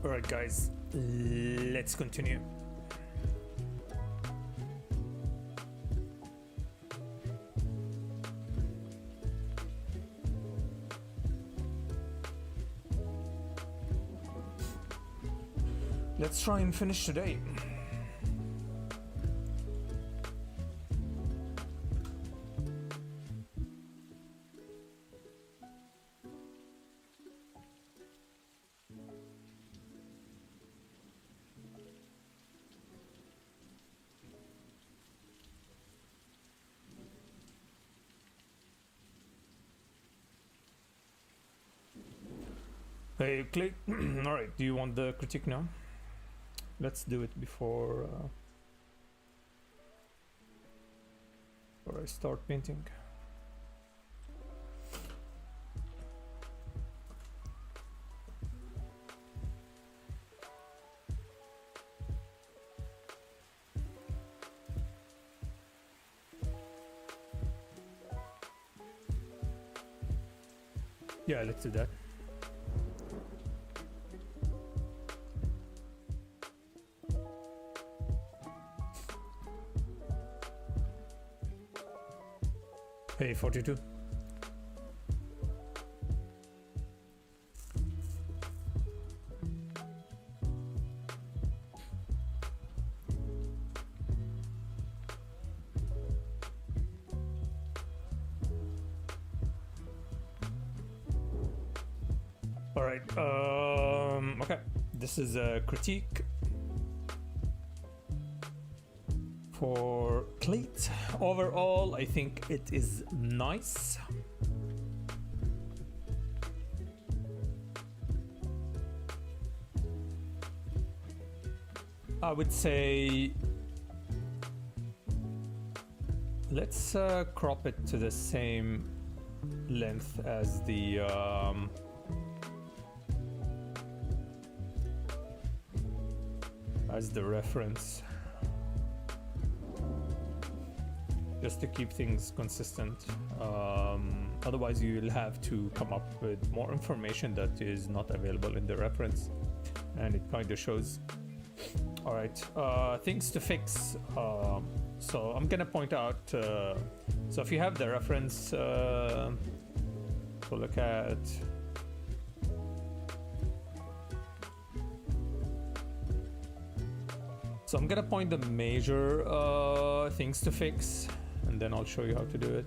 Alright guys, let's continue. Let's try and finish today. Hey, Clate. Alright, do you want the critique now? Let's do it before I start painting. Yeah, let's do that. Hey, 42. All right. Okay. This is a critique for Clate. Overall, I think it is nice. I would say let's crop it to the same length as the reference, just to keep things consistent. Otherwise you'll have to come up with more information that is not available in the reference, and it kind of shows. All right, things to fix. So I'm gonna point out, so if you have the reference, so look at So I'm gonna point the major things to fix, and then I'll show you how to do it.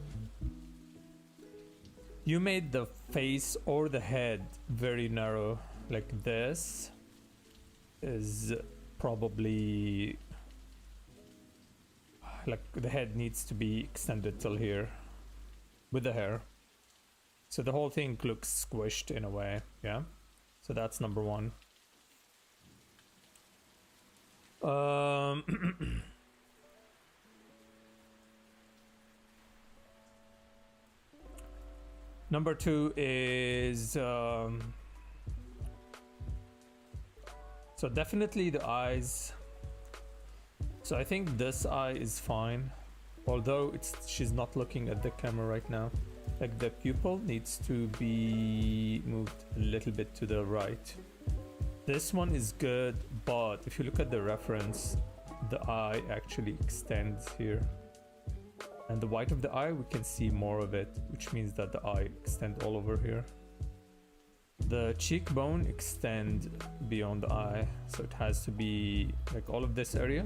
You made the face or the head very narrow, like this is probably, like the head needs to be extended till here with the hair. So the whole thing looks squished in a way, yeah? So that's number one. Number two is so definitely the eyes. So I think this eye is fine, although she's not looking at the camera right now. Like the pupil needs to be moved a little bit to the right. This one is good, but if you look at the reference, the eye actually extends here. And the white of the eye, we can see more of it, which means that the eye extends all over here. The cheekbone extends beyond the eye, so it has to be like all of this area.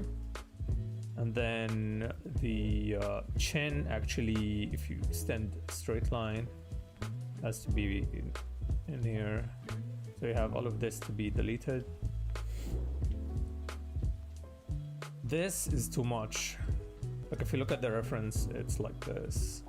And then the chin, actually, if you extend a straight line, has to be in here. So you have all of this to be deleted. This is too much. Like if you look at the reference, it's like this.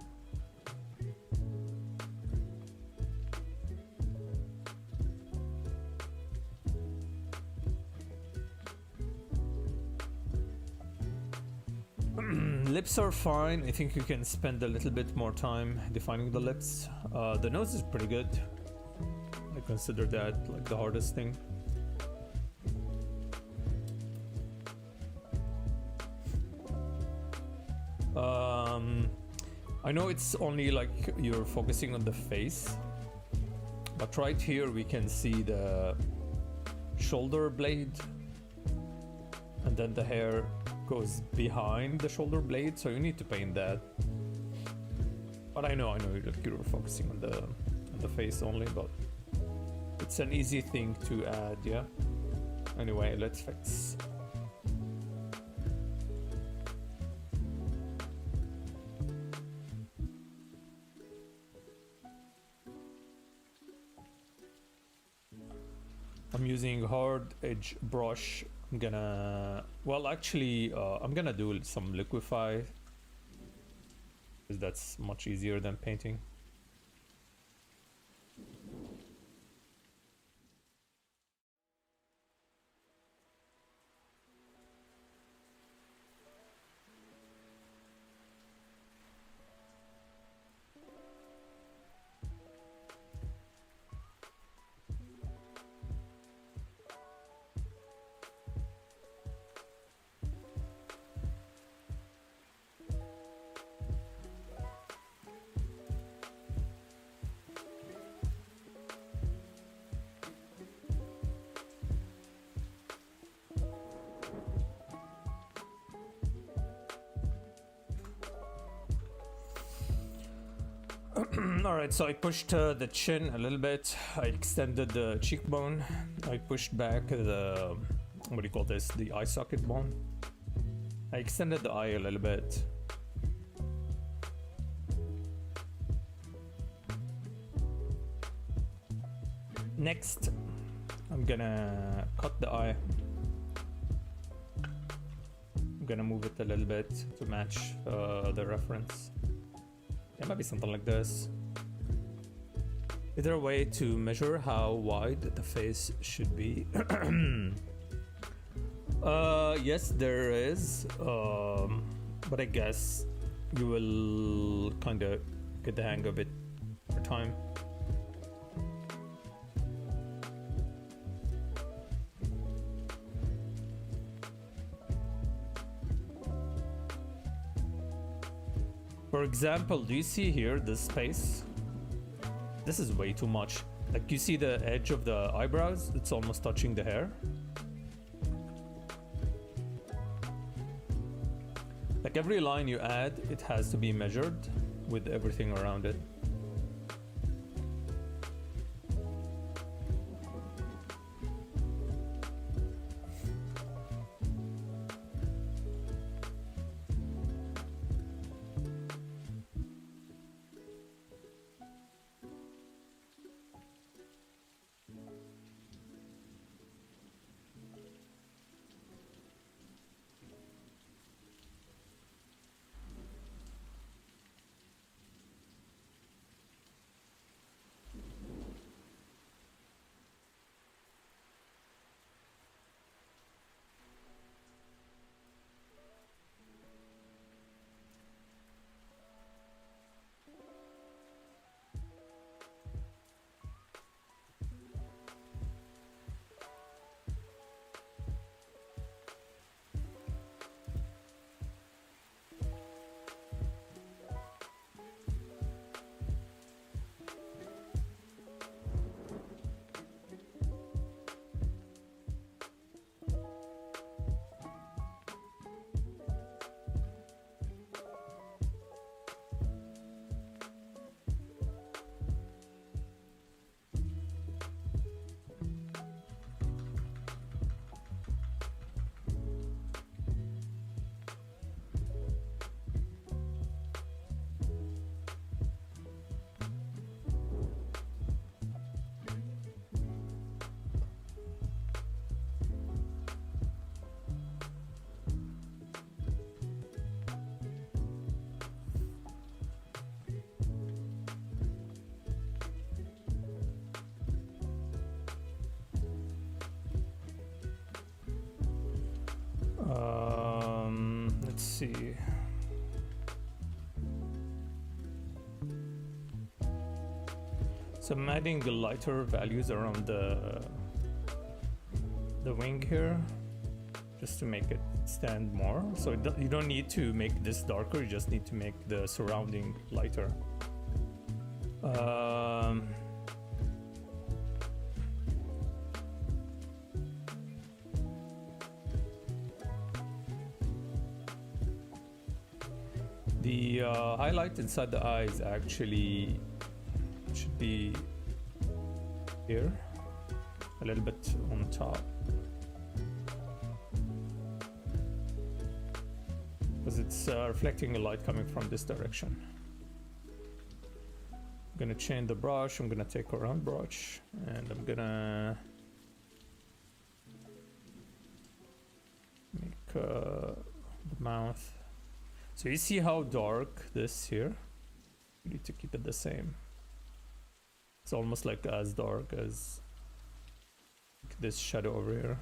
Lips are fine. I think you can spend a little bit more time defining the lips. The nose is pretty good. I consider that like the hardest thing. I know it's only like you're focusing on the face, but right here we can see the shoulder blade, and then the hair goes behind the shoulder blade, so you need to paint that. But I know you're focusing on the face only, but it's an easy thing to add, yeah. Anyway, let's fix. I'm using hard edge brush. I'm gonna, well, actually, I'm gonna do some liquify, because that's much easier than painting. Alright, so I pushed the chin a little bit. I extended the cheekbone. I pushed back the, what do you call this? The eye socket bone. I extended the eye a little bit. Next, I'm gonna cut the eye. I'm gonna move it a little bit to match the reference. Yeah, maybe something like this. Is there a way to measure how wide the face should be? Yes, there is. But I guess you will kind of get the hang of it over time. For example, do you see here this space? This is way too much. Like, you see the edge of the eyebrows? It's almost touching the hair. Like, every line you add, it has to be measured with everything around it. Let's see. So I'm adding the lighter values around the wing here, just to make it stand more. So you don't need to make this darker, you just need to make the surrounding lighter. The highlight inside the eyes actually should be here, a little bit on top, because it's reflecting a light coming from this direction. I'm gonna change the brush. I'm gonna take a round brush and I'm gonna make the mouth. So you see how dark this here? You need to keep it the same. It's almost like as dark as this shadow over here.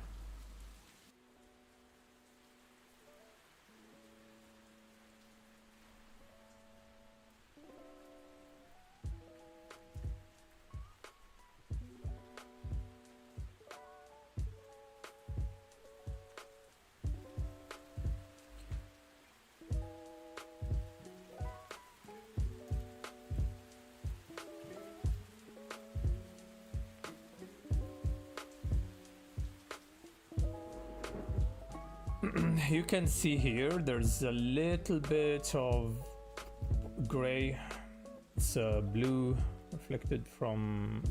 You can see here there's a little bit of gray. It's blue reflected from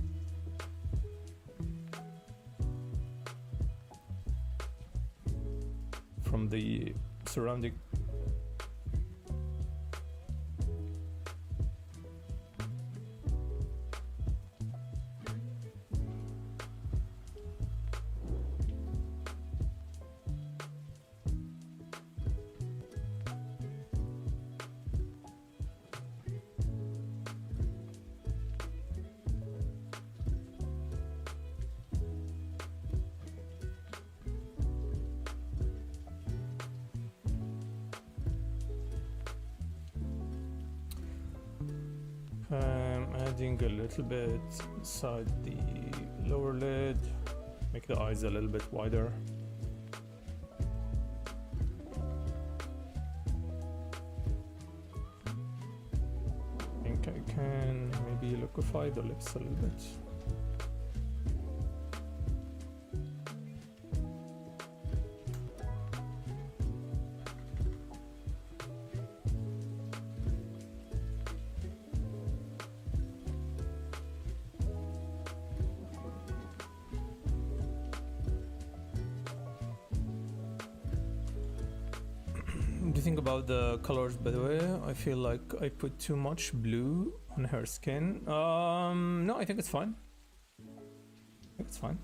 the surrounding. Adding a little bit inside the lower lid, make the eyes a little bit wider. I think I can maybe liquefy the lips a little bit. What do you think about the colors, by the way? I feel like I put too much blue on her skin. No, I think it's fine. I think it's fine.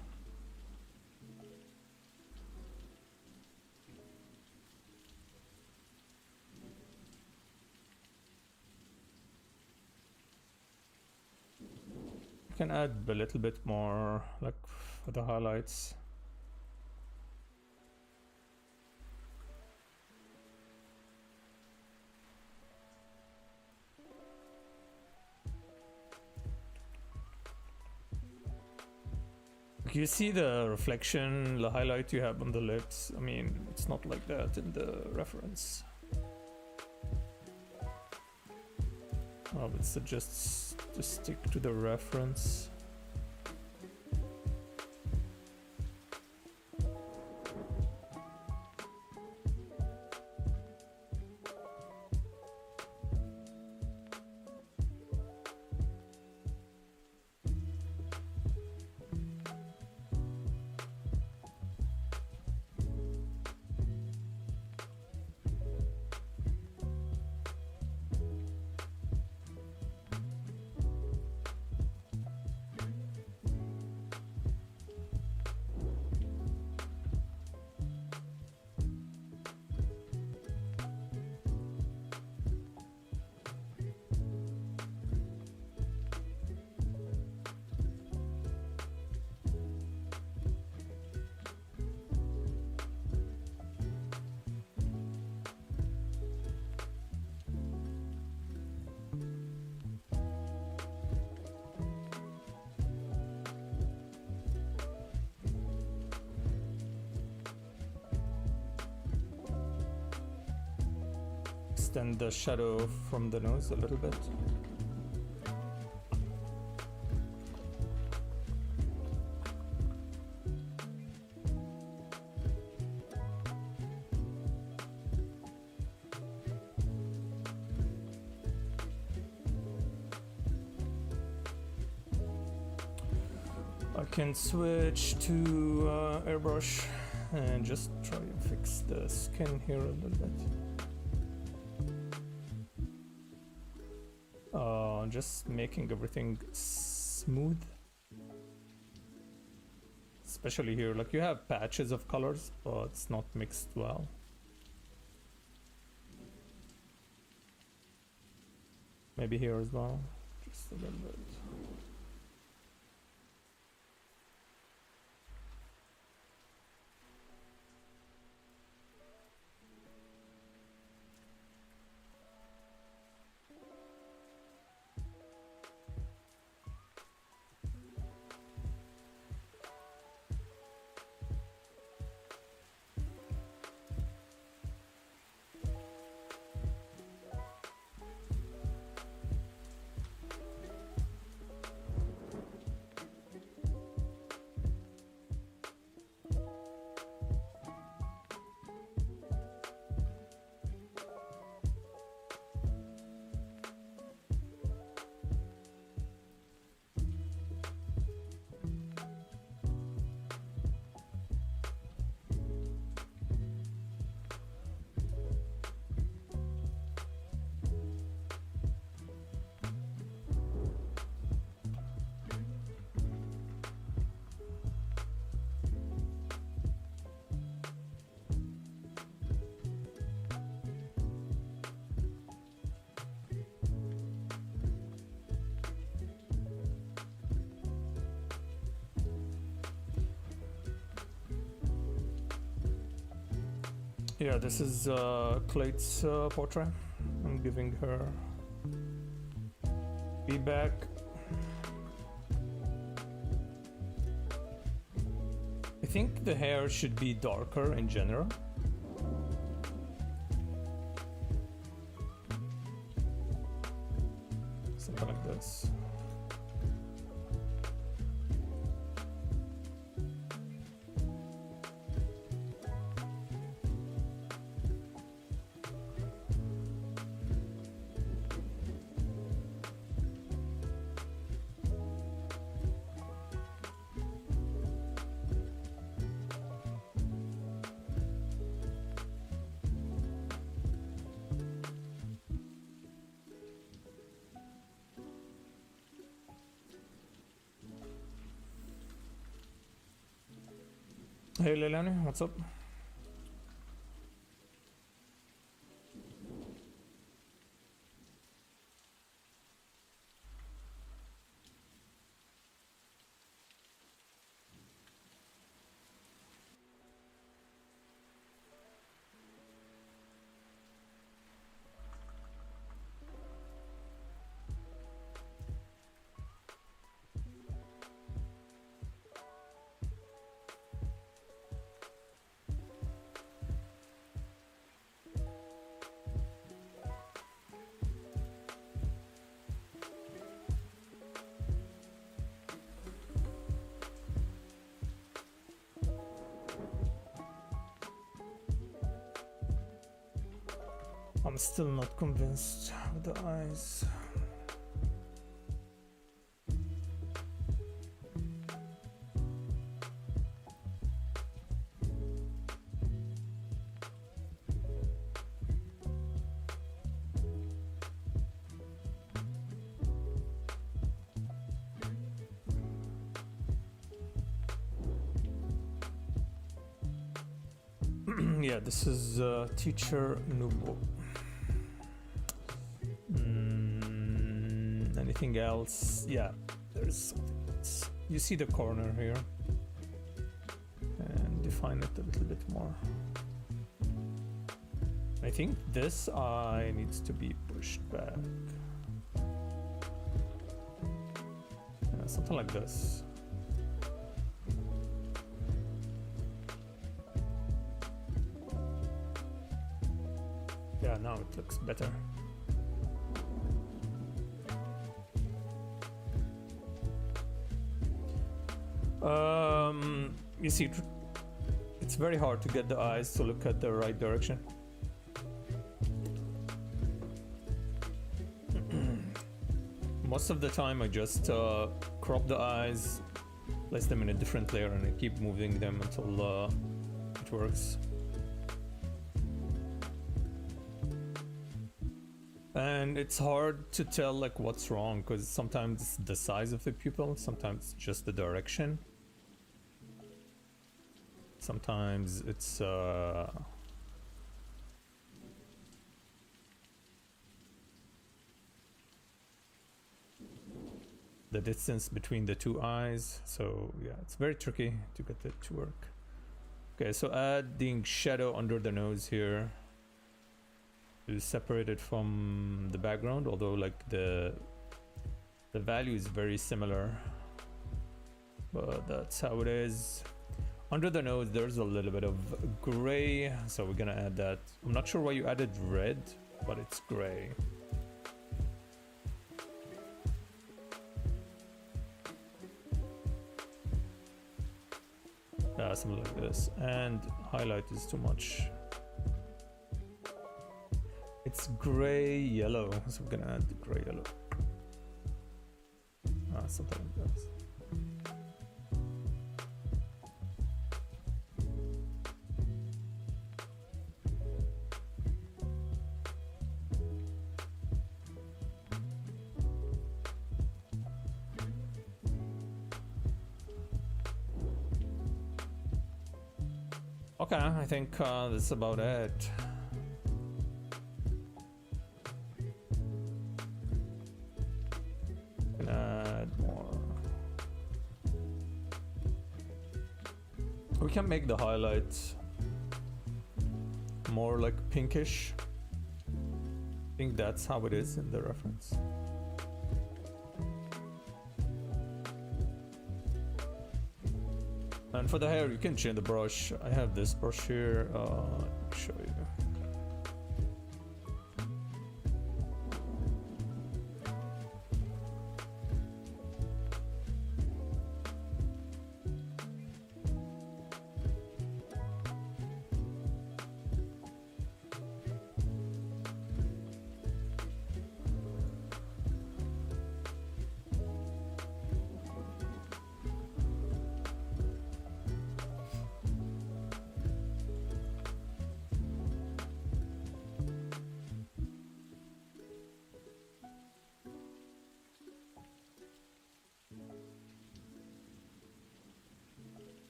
You can add a little bit more, like for the highlights. You see the reflection, the highlight you have on the lips. I mean, it's not like that in the reference. Oh, but so just stick to the reference. Extend the shadow from the nose a little bit. I can switch to airbrush and just try and fix the skin here a little bit. Just making everything smooth. Especially here, like you have patches of colors, but it's not mixed well. Maybe here as well, just a little bit. Yeah, this is Clate's portrait. I'm giving her feedback. I think the hair should be darker in general. Something like this. Hey Leilani, what's up? I'm still not convinced with the eyes. Yeah, this is Teacher Nubo. Anything else? Yeah, there's something else. You see the corner here, and define it a little bit more. I think this eye needs to be pushed back. Yeah, something like this. Yeah, now it looks better. You see, it's very hard to get the eyes to look at the right direction. Most of the time I just crop the eyes place them in a different layer and I keep moving them until it works. And it's hard to tell like what's wrong, because sometimes it's the size of the pupil, sometimes just the direction, sometimes it's the distance between the two eyes. So yeah, it's very tricky to get that to work. Okay, so adding shadow under the nose here to separate it from the background, although like the value is very similar, but that's how it is. Under the nose there's a little bit of gray, so we're gonna add that. I'm not sure why you added red, but it's gray. Yeah, something like this. And highlight is too much. It's gray yellow, so we're gonna add the gray yellow. Something like that. Okay, I think that's about it. Add more. We can make the highlights more like pinkish. I think that's how it is in the reference. And for the hair, you can change the brush. I have this brush here. Let me show you.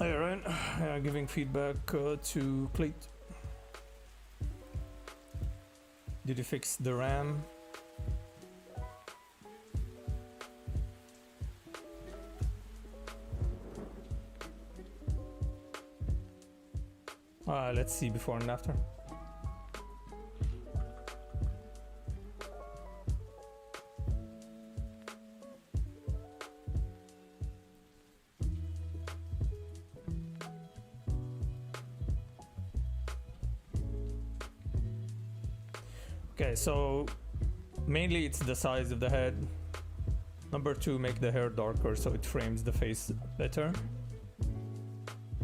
Alright, giving feedback to Clate. Did you fix the RAM? Let's see before and after. Okay, so mainly it's the size of the head. Number 2, make the hair darker so it frames the face better.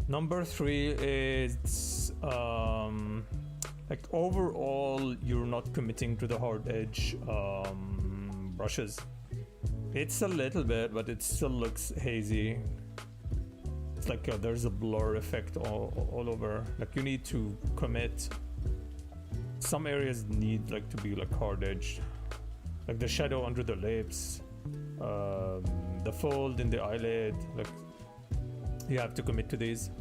Number 3 is like overall you're not committing to the hard edge brushes. It's a little bit, but it still looks hazy. It's like there's a blur effect all over. Like you need to commit. Some areas need like to be like hard edged, like the shadow under the lips, the fold in the eyelid. Like you have to commit to these.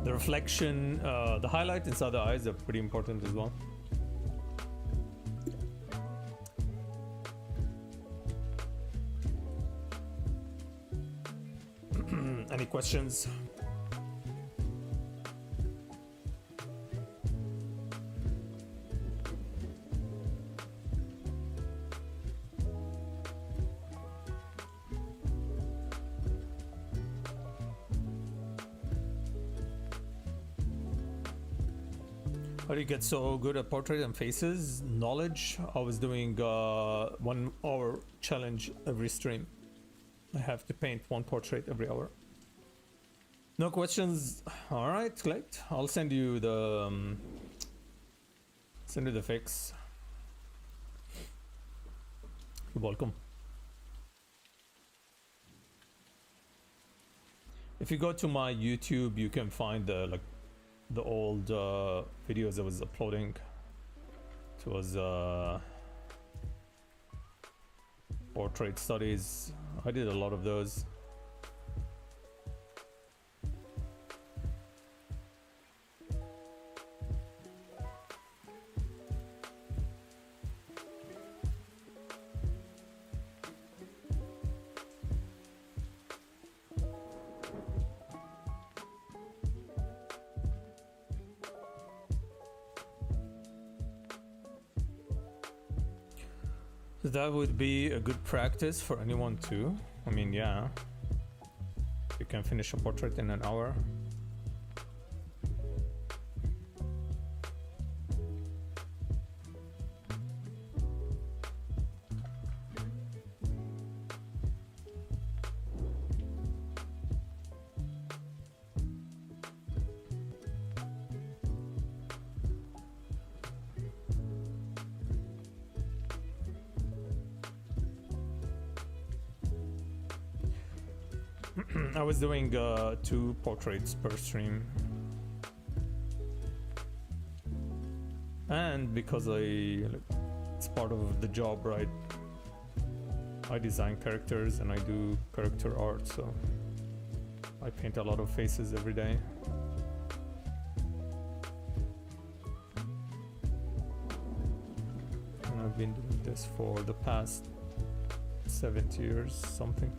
The reflection, the highlight inside the eyes are pretty important as well. Any questions? How do you get so good at portrait and faces? Knowledge. I was doing 1 hour challenge every stream. I have to paint 1 portrait every hour. No questions. All right, Clate. I'll send you the fix. You're welcome. If you go to my YouTube, you can find the old videos I was uploading. It was portrait studies. I did a lot of those. That would be a good practice for anyone too. I mean, yeah, you can finish a portrait in an hour. I was doing 2 portraits per stream, and because it's part of the job, right? I design characters and I do character art, so I paint a lot of faces every day. And I've been doing this for the past 70 years, something.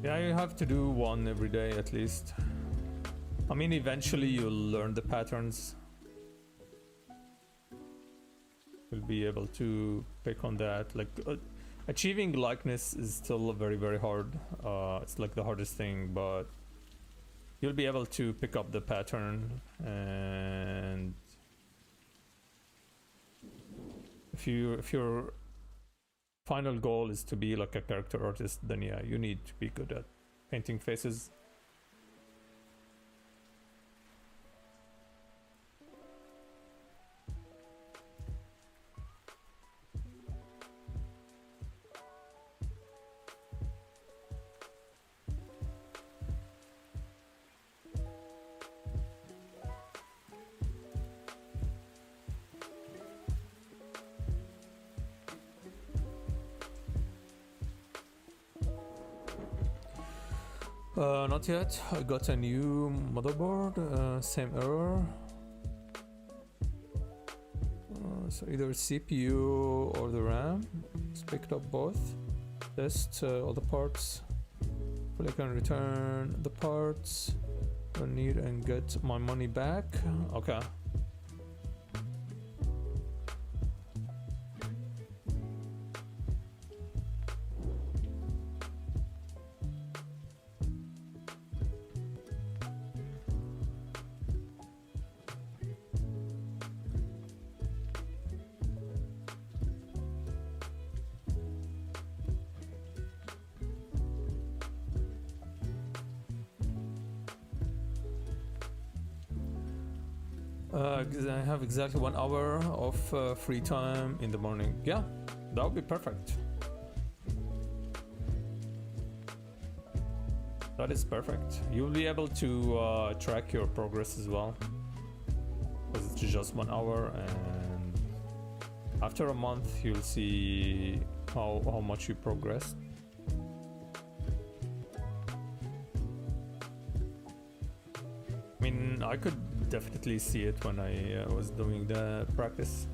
Yeah, you have to do 1 every day at least. I mean, eventually you'll learn the patterns. You'll be able to pick on that. Achieving likeness is still very, very hard. It's like the hardest thing, but you'll be able to pick up the pattern. And if your final goal is to be like a character artist, then yeah, you need to be good at painting faces. Not yet. I got a new motherboard, same error. So either CPU or the RAM. Just picked up both. Test all the parts. Hopefully I can return the parts I need and get my money back. Okay. I have exactly 1 hour of free time in the morning. Yeah, that would be perfect. That is perfect. You'll be able to track your progress as well, because it's just 1 hour, and after a month you'll see how much you progressed. I mean, I could definitely see it when I was doing the practice.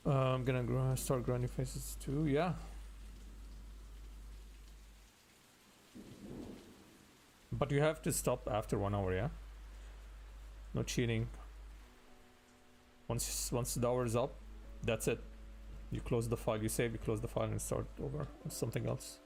I'm gonna start grinding faces too. Yeah. But you have to stop after 1 hour, yeah? No cheating. Once the hour is up, that's it. You close the file, you save, you close the file and start over with something else.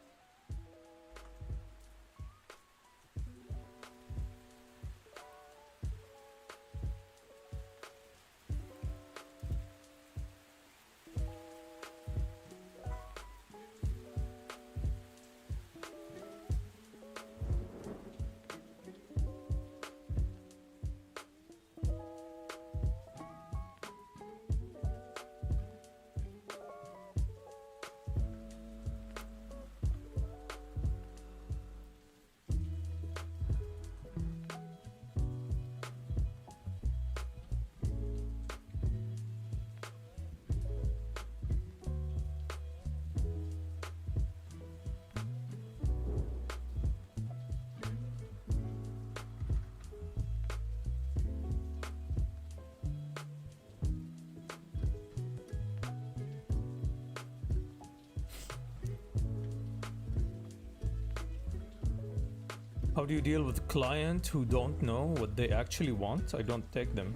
How do you deal with clients who don't know what they actually want? I don't take them.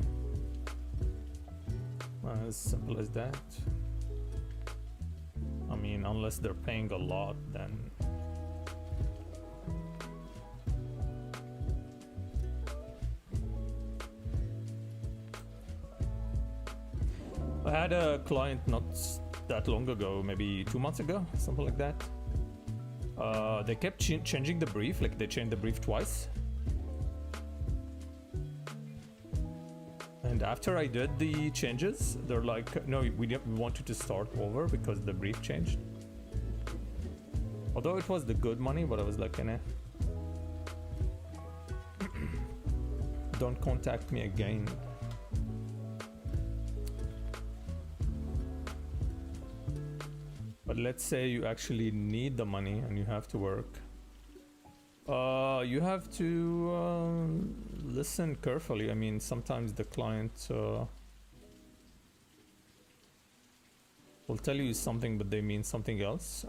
As simple as that. I mean, unless they're paying a lot, then... I had a client not that long ago, maybe 2 months ago, something like that. They kept changing the brief, like they changed the brief twice. And after I did the changes, they're like, no, we wanted to start over because the brief changed. Although it was the good money, but I was like, nah. Don't contact me again. But let's say you actually need the money and you have to work. You have to listen carefully. I mean, sometimes the client will tell you something, but they mean something else.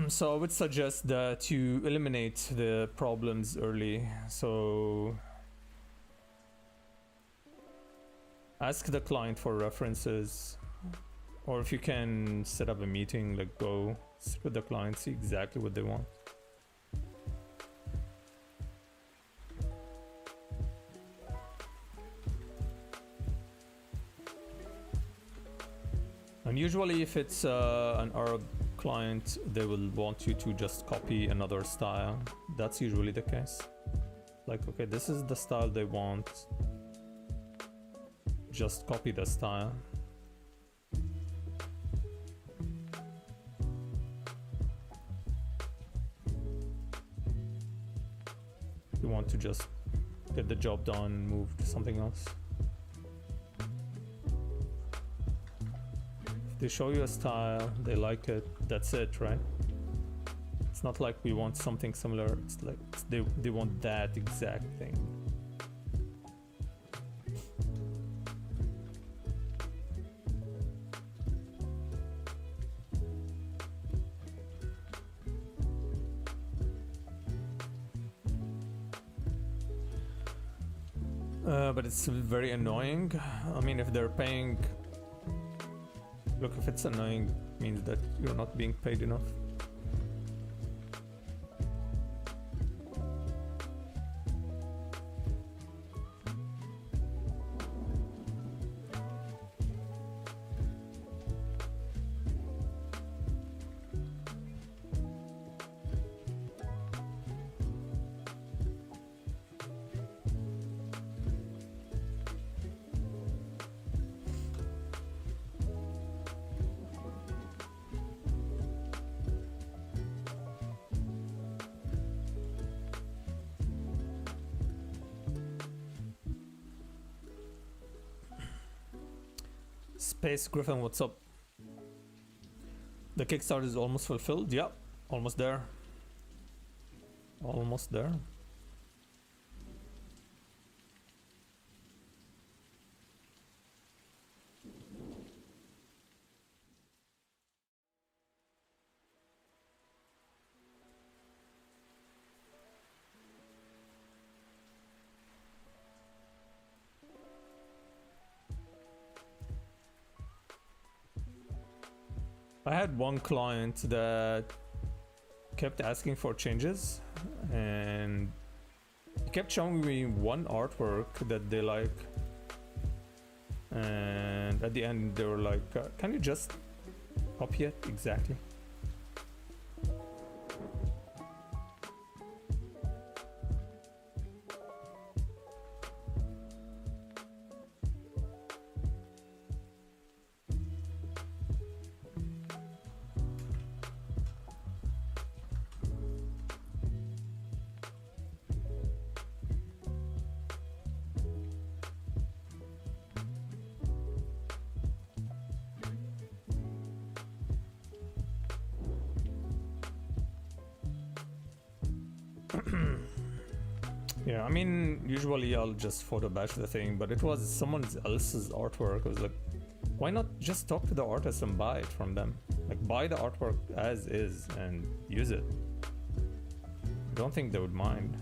So I would suggest that you eliminate the problems early. So ask the client for references, or if you can set up a meeting, like go sit with the client, see exactly what they want. And usually if it's an Arab client, they will want you to just copy another style. That's usually the case. Like, okay, this is the style they want. Just copy the style. You want to just get the job done, move to something else. If they show you a style, they like it, that's it, right? It's not like we want something similar, it's like they want that exact thing. But it's very annoying. I mean, if they're paying... Look, if it's annoying, it means that you're not being paid enough. Space Griffin, what's up? The Kickstarter is almost fulfilled. Yeah, almost there. Almost there. I had one client that kept asking for changes, and he kept showing me one artwork that they like, and at the end they were like, can you just copy it exactly? Yeah, I mean, usually I'll just photo batch the thing, but it was someone else's artwork. I was like, why not just talk to the artist and buy it from them? Like, buy the artwork as is and use it. I don't think they would mind.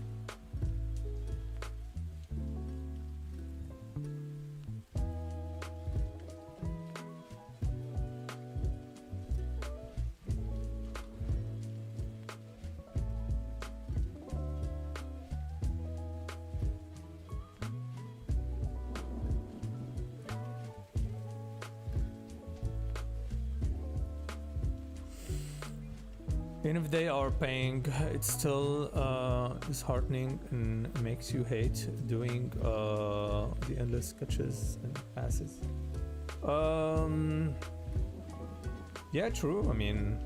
And if they are paying, it's still disheartening and makes you hate doing the endless sketches and passes. Yeah, true. I mean,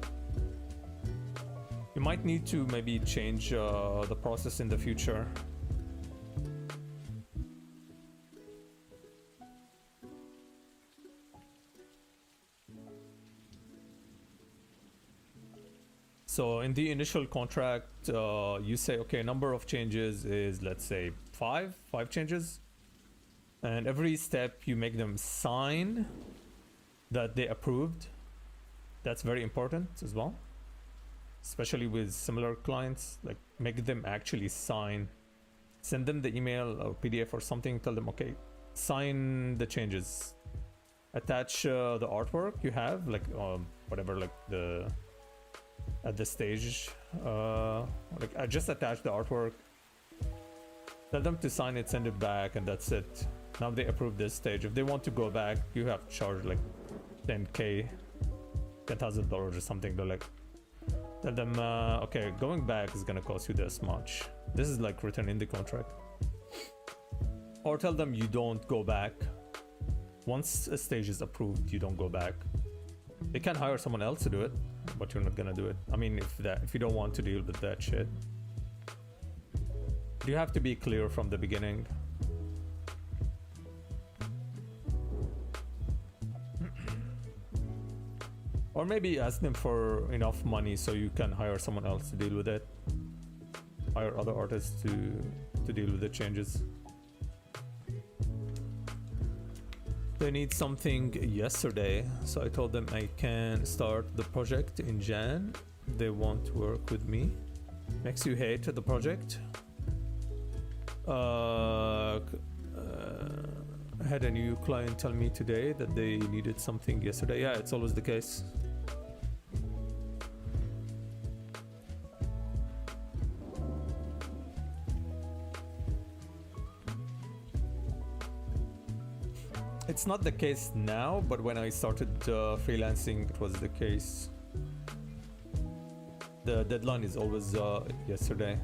you might need to maybe change the process in the future. So in the initial contract, you say, okay, number of changes is, let's say, five changes. And every step you make them sign that they approved. That's very important as well. Especially with similar clients, like make them actually sign. Send them the email or PDF or something, tell them, okay, sign the changes. Attach the artwork you have, like whatever, like the... at this stage, like I just attach the artwork, tell them to sign it, send it back, and that's it. Now they approve this stage. If they want to go back, you have to charge like $10,000 or something. They're like, tell them, okay, going back is gonna cost you this much. This is like written in the contract. Or tell them you don't go back. Once a stage is approved, you don't go back. They can hire someone else to do it, but you're not gonna do it. I mean, if you don't want to deal with that shit, you have to be clear from the beginning. Or maybe ask them for enough money so you can hire someone else to deal with it. Hire other artists to deal with the changes. They need something yesterday, so I told them I can start the project in Jan. They won't work with me. Makes you hate the project. I had a new client tell me today that they needed something yesterday. Yeah, it's always the case. It's not the case now, but when I started freelancing, it was the case. The deadline is always yesterday.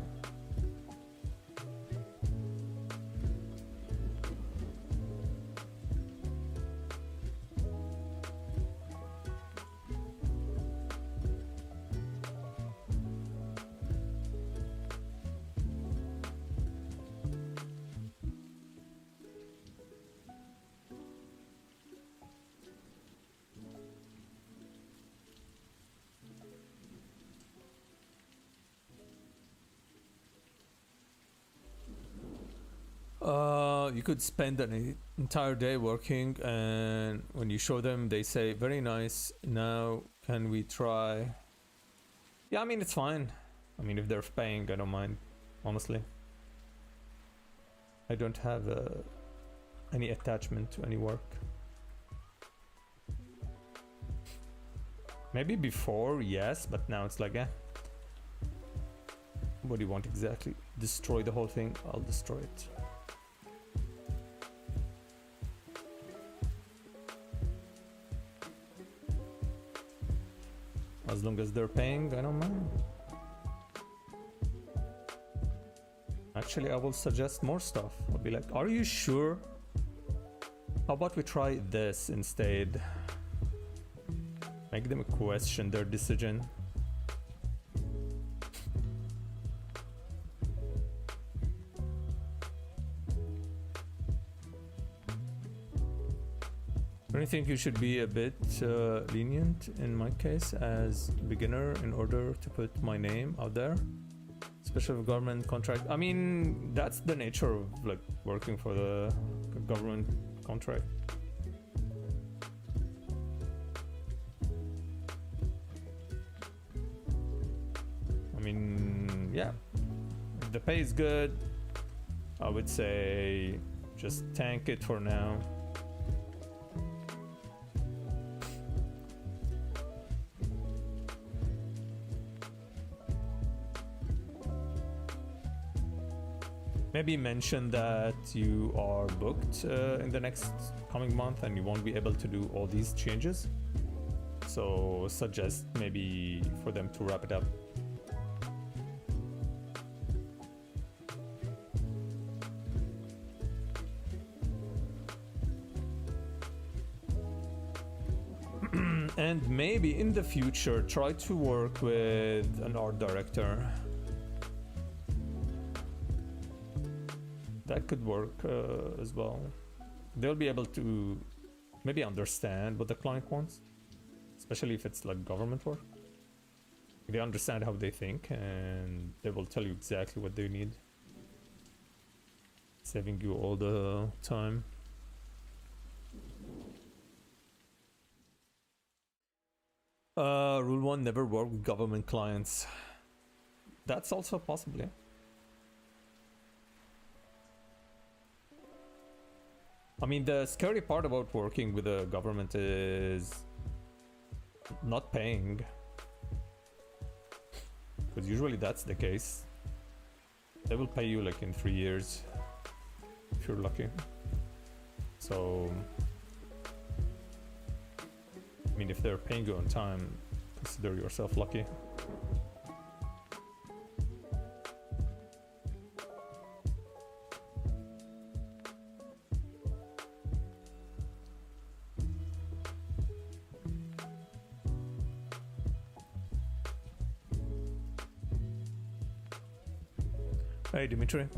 You could spend an entire day working, and when you show them, they say, very nice, now can we try? Yeah, I mean, it's fine. I mean, if they're paying, I don't mind, honestly. I don't have any attachment to any work. Maybe before, yes, but now it's like, what do you want exactly? Destroy the whole thing? I'll destroy it. As long as they're paying, I don't mind. Actually, I will suggest more stuff. I'll be like, are you sure? How about we try this instead? Make them question their decision. I think you should be a bit lenient in my case as beginner in order to put my name out there, especially with government contract. I mean, that's the nature of like working for the government contract. I mean, yeah, if the pay is good, I would say just tank it for now. Maybe mention that you are booked in the next coming month and you won't be able to do all these changes. So suggest maybe for them to wrap it up. And maybe in the future try to work with an art director. That could work as well. They'll be able to maybe understand what the client wants, especially if it's like government work. They understand how they think and they will tell you exactly what they need, saving you all the time. Rule 1, never work with government clients. That's also possible, yeah. I mean, the scary part about working with the government is not paying. Because usually that's the case. They will pay you like in 3 years, if you're lucky. So, I mean, if they're paying you on time, consider yourself lucky. Hey, Dimitri.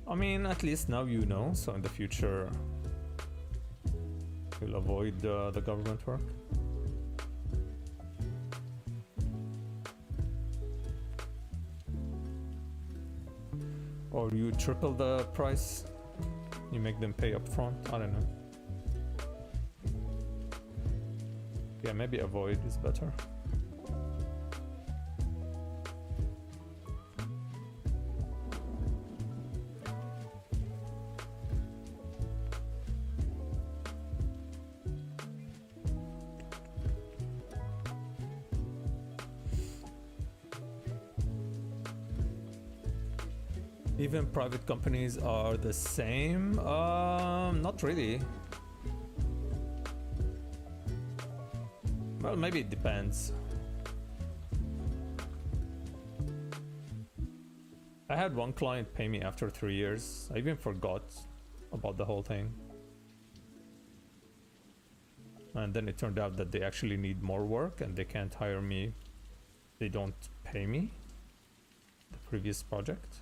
I mean, at least now you know, so in the future you'll avoid the government work. Or you triple the price, you make them pay up front, I don't know. Yeah, maybe avoid is better. Even private companies are the same? Not really. Well, maybe it depends. I had one client pay me after 3 years. I even forgot about the whole thing. And then it turned out that they actually need more work and they can't hire me. They don't pay me the previous project.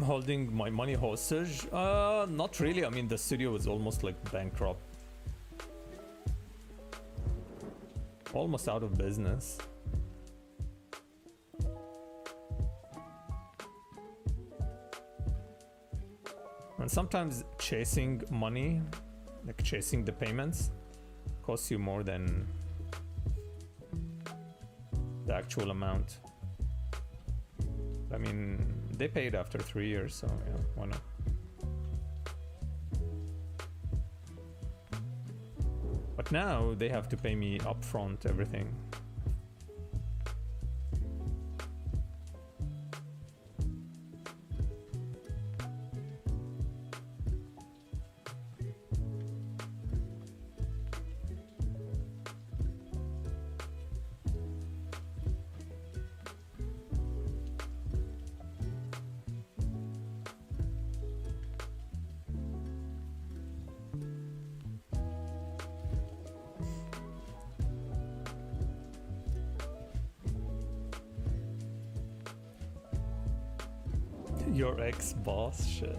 holding my money hostage? Not really. I mean, the studio was almost like bankrupt. Almost out of business. And sometimes chasing money, like chasing the payments, costs you more than the actual amount. I mean, they paid after 3 years, so yeah, why not? But now they have to pay me upfront everything. Your ex-boss? Shit.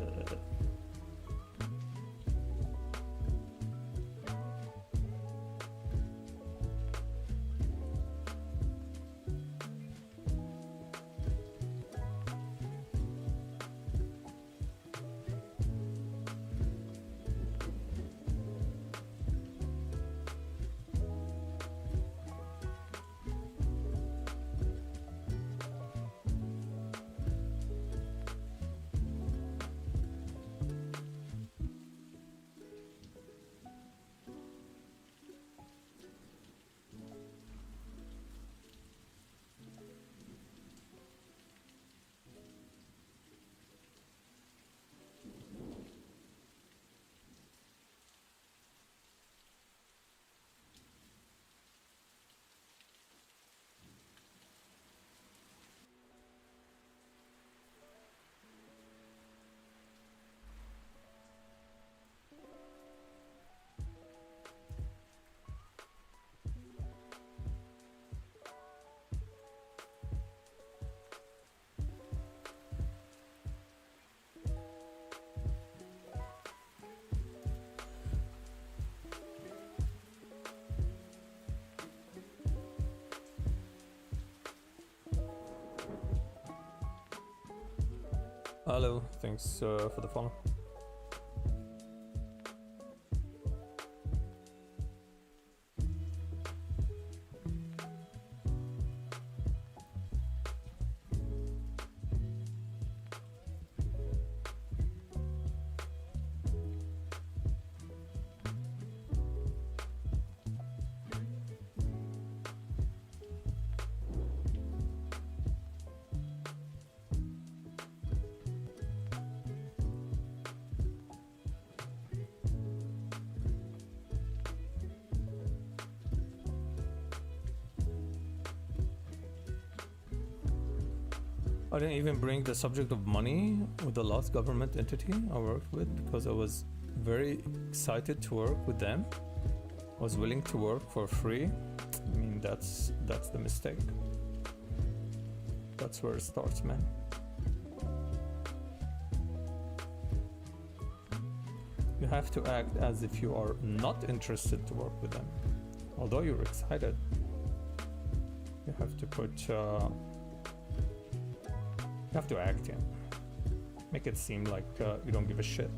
Hello, thanks for the follow. I didn't even bring the subject of money with the last government entity I worked with because I was very excited to work with them. I was willing to work for free. I mean, that's the mistake. That's where it starts, man. You have to act as if you are not interested to work with them. Although you're excited, you have to put you have to act, yeah. Make it seem like you don't give a shit.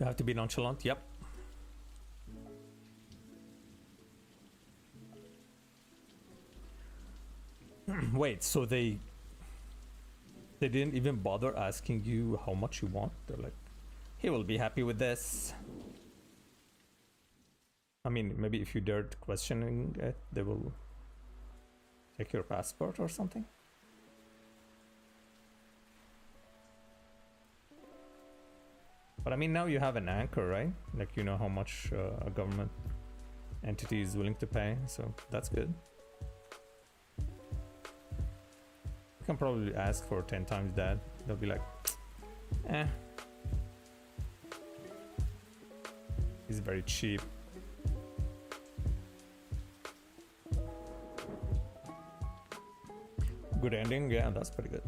You have to be nonchalant, yep. Wait, so they didn't even bother asking you how much you want? They're like, he will be happy with this. I mean, maybe if you dared questioning it, they will take your passport or something. But I mean, now you have an anchor, right? Like, you know how much a government entity is willing to pay, so that's good. You can probably ask for 10 times that. They'll be like, eh. He's very cheap. Good ending, yeah, that's pretty good.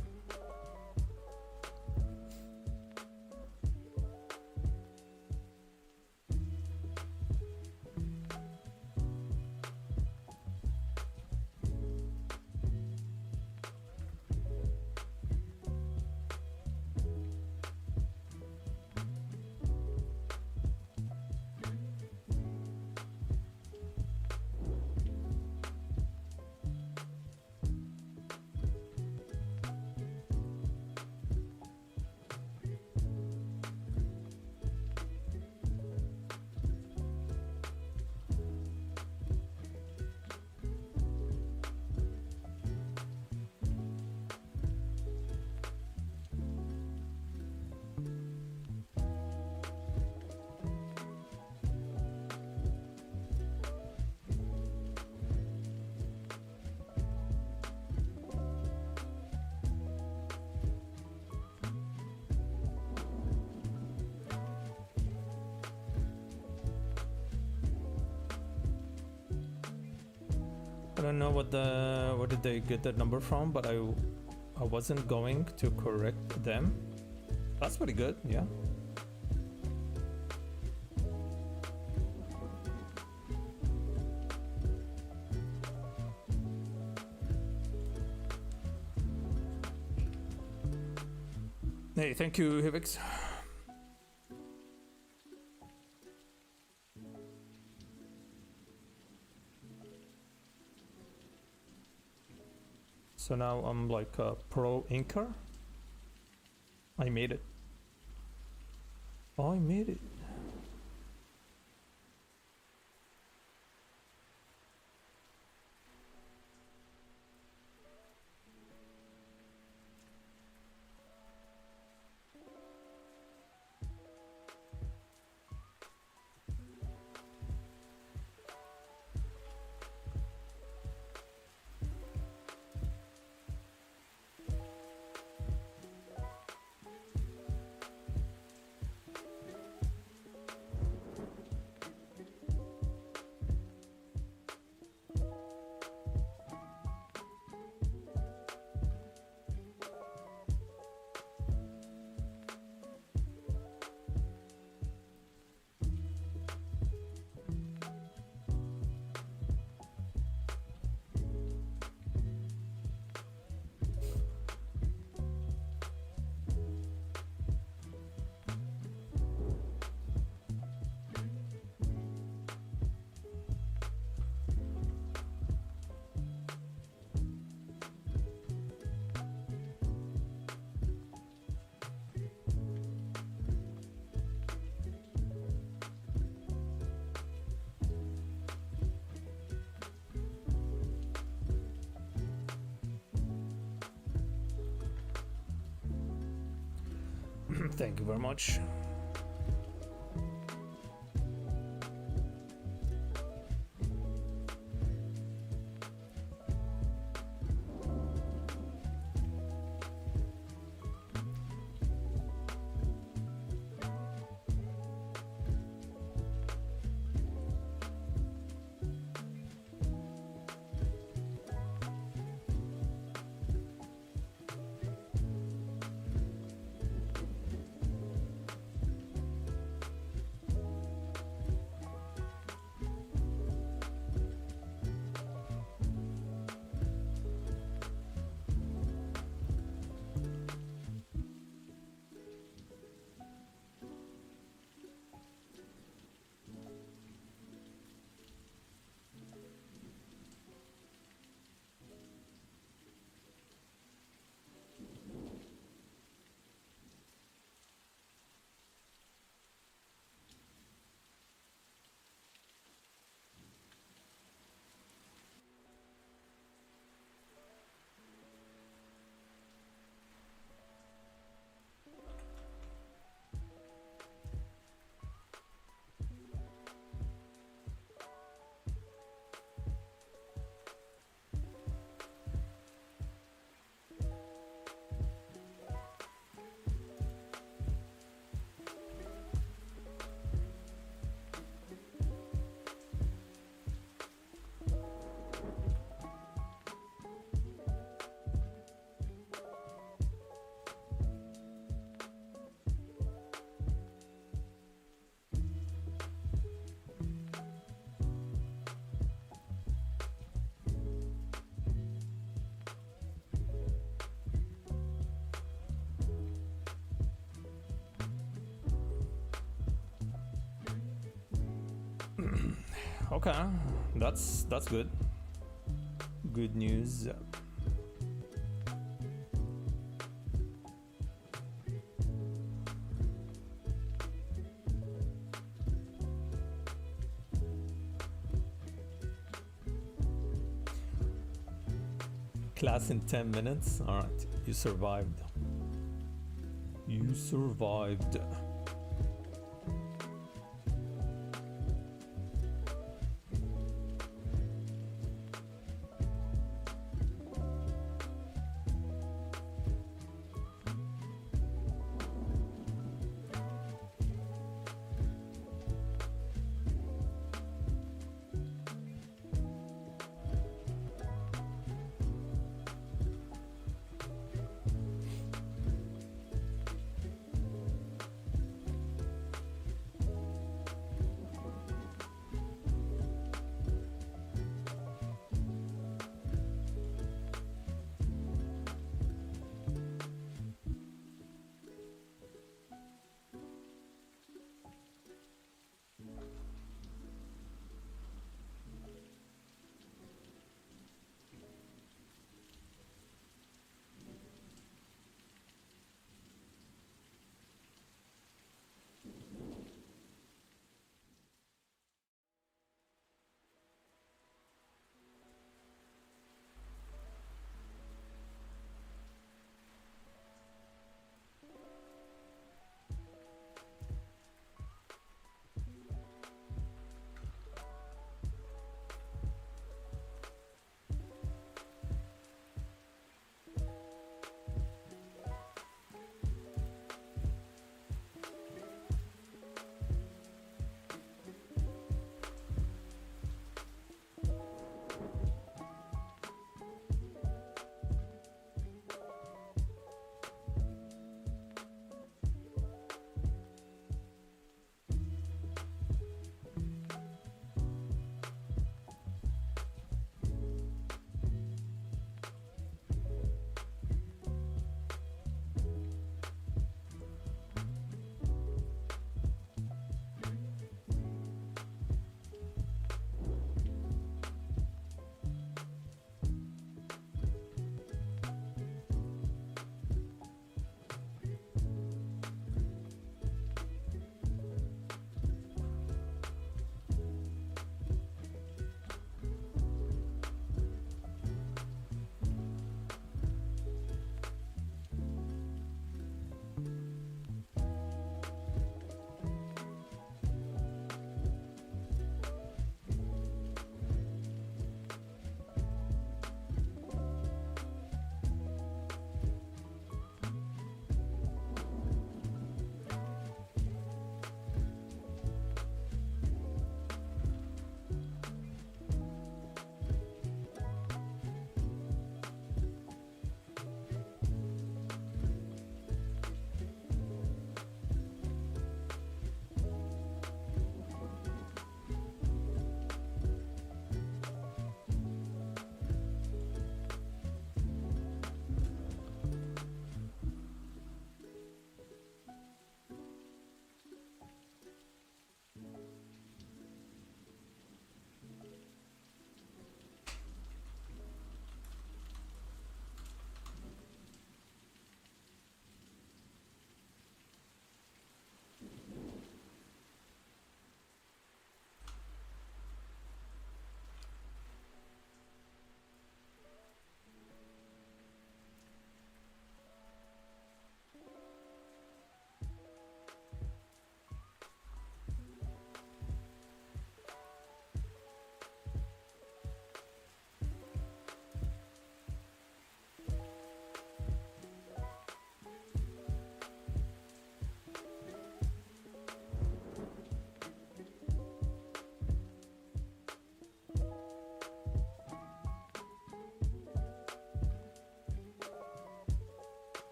I don't know what did they get that number from, but I wasn't going to correct them. That's pretty good, yeah. Hey, thank you, Hivix. So now I'm like a pro inker. I made it. Oh, I made it. Thank you very much. Okay, that's good. Good news. Class in 10 minutes. All right, you survived. You survived.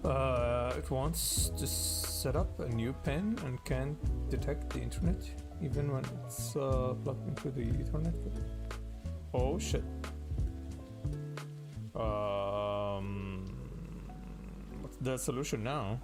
It wants to set up a new pin and can't detect the internet even when it's plugged into the Ethernet. Oh shit. What's the solution now?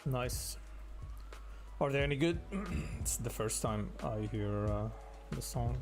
Nice. Are they any good? It's the first time I hear the song.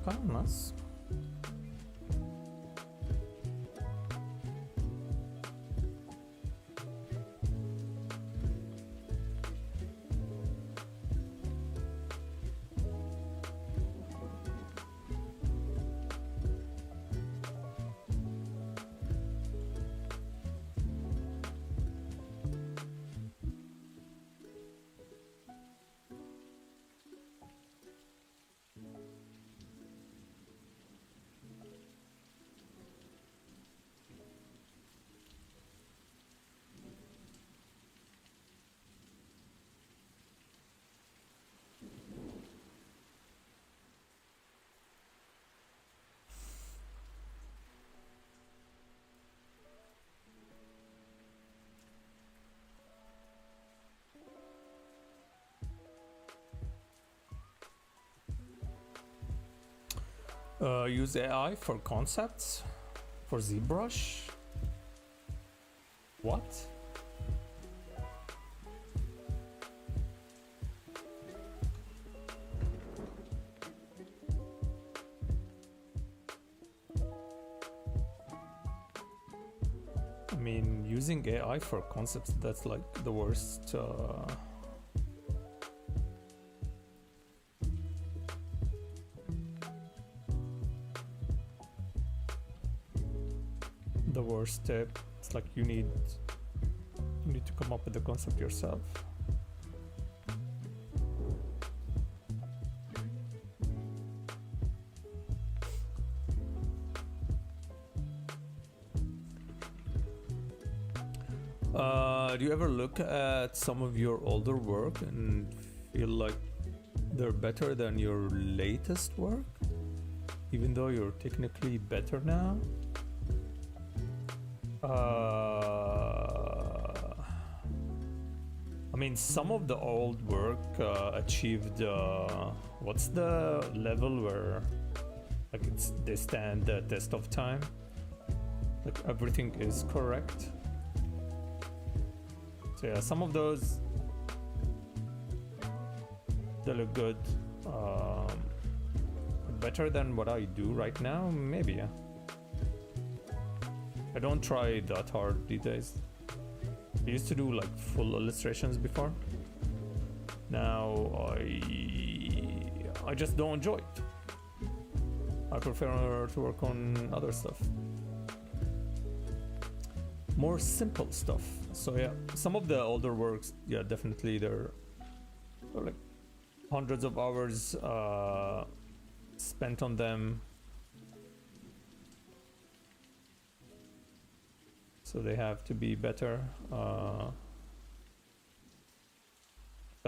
Okay, nice. Use AI for concepts? For ZBrush? What? I mean, using AI for concepts, that's like the worst. The worst step. It's like you need to come up with the concept yourself. Do you ever look at some of your older work and feel like they're better than your latest work, even though you're technically better now? I mean, some of the old work achieved what's the level where like they stand the test of time, like everything is correct. So yeah, some of those they look good, better than what I do right now, maybe. Yeah, I don't try that hard these days. I used to do like full illustrations before. Now I just don't enjoy it. I prefer to work on other stuff, more simple stuff. So yeah, some of the older works, yeah, definitely they're like hundreds of hours spent on them. So they have to be better. I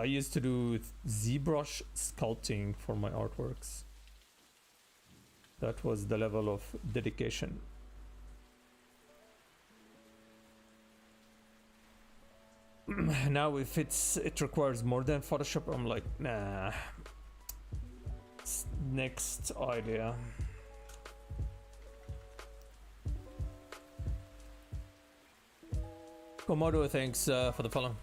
used to do ZBrush sculpting for my artworks. That was the level of dedication. Now if it requires more than Photoshop, I'm like, nah. Next idea. Komodo, thanks for the follow.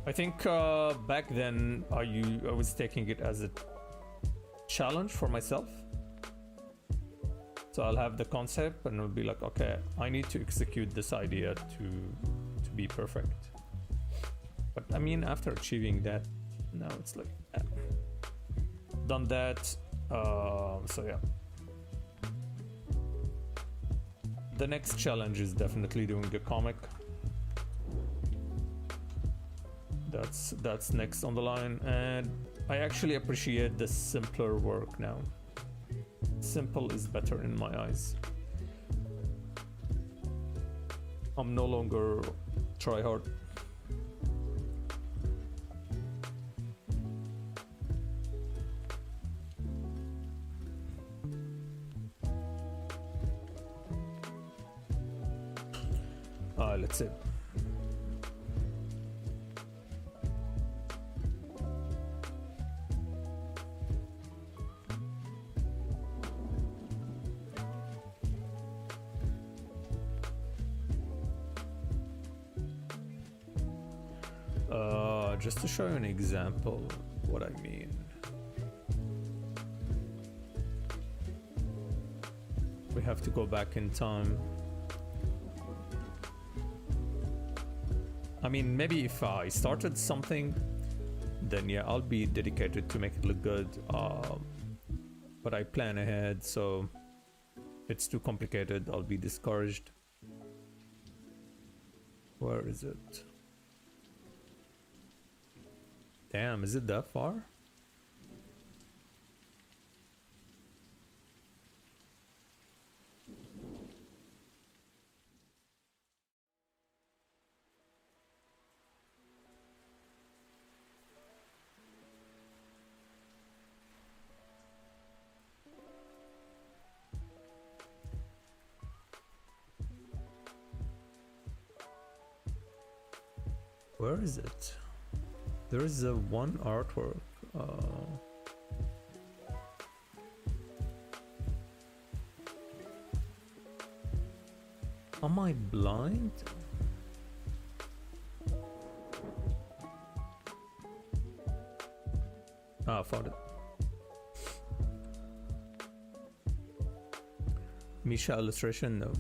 I think back then I was taking it as a challenge for myself. So I'll have the concept and it'll be like, okay, I need to execute this idea to be perfect. But I mean, after achieving that, now it's like, done that. So yeah. The next challenge is definitely doing a comic. That's next on the line, and I actually appreciate the simpler work now. Simple is better in my eyes. I'm no longer try hard. Let's see. Just to show you an example what I mean. We have to go back in time. I mean, maybe if I started something, then yeah, I'll be dedicated to make it look good. But I plan ahead, so if it's too complicated, I'll be discouraged. Where is it? Damn, is it that far? Where is it? There is a one artwork. Am I blind? Ah, found it. Misha illustration, no.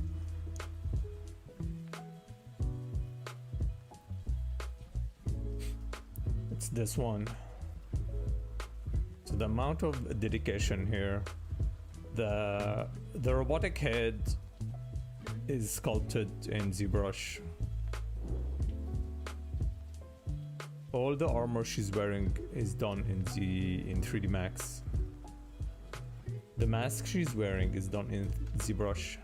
This one. So the amount of dedication here, the robotic head is sculpted in ZBrush. All the armor she's wearing is done in 3D Max. The mask she's wearing is done in ZBrush.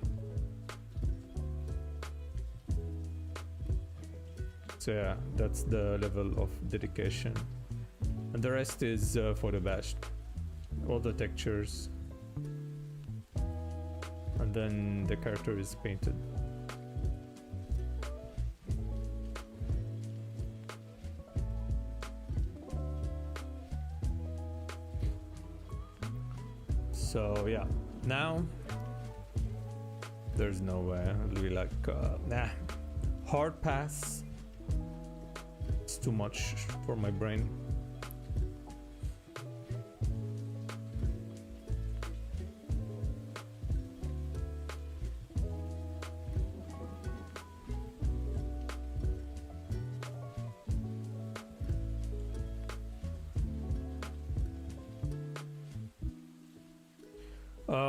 So yeah, that's the level of dedication, and the rest is photo bashed. All the textures, and then the character is painted. So yeah, now there's no way. It'll be like nah, hard pass. Too much for my brain.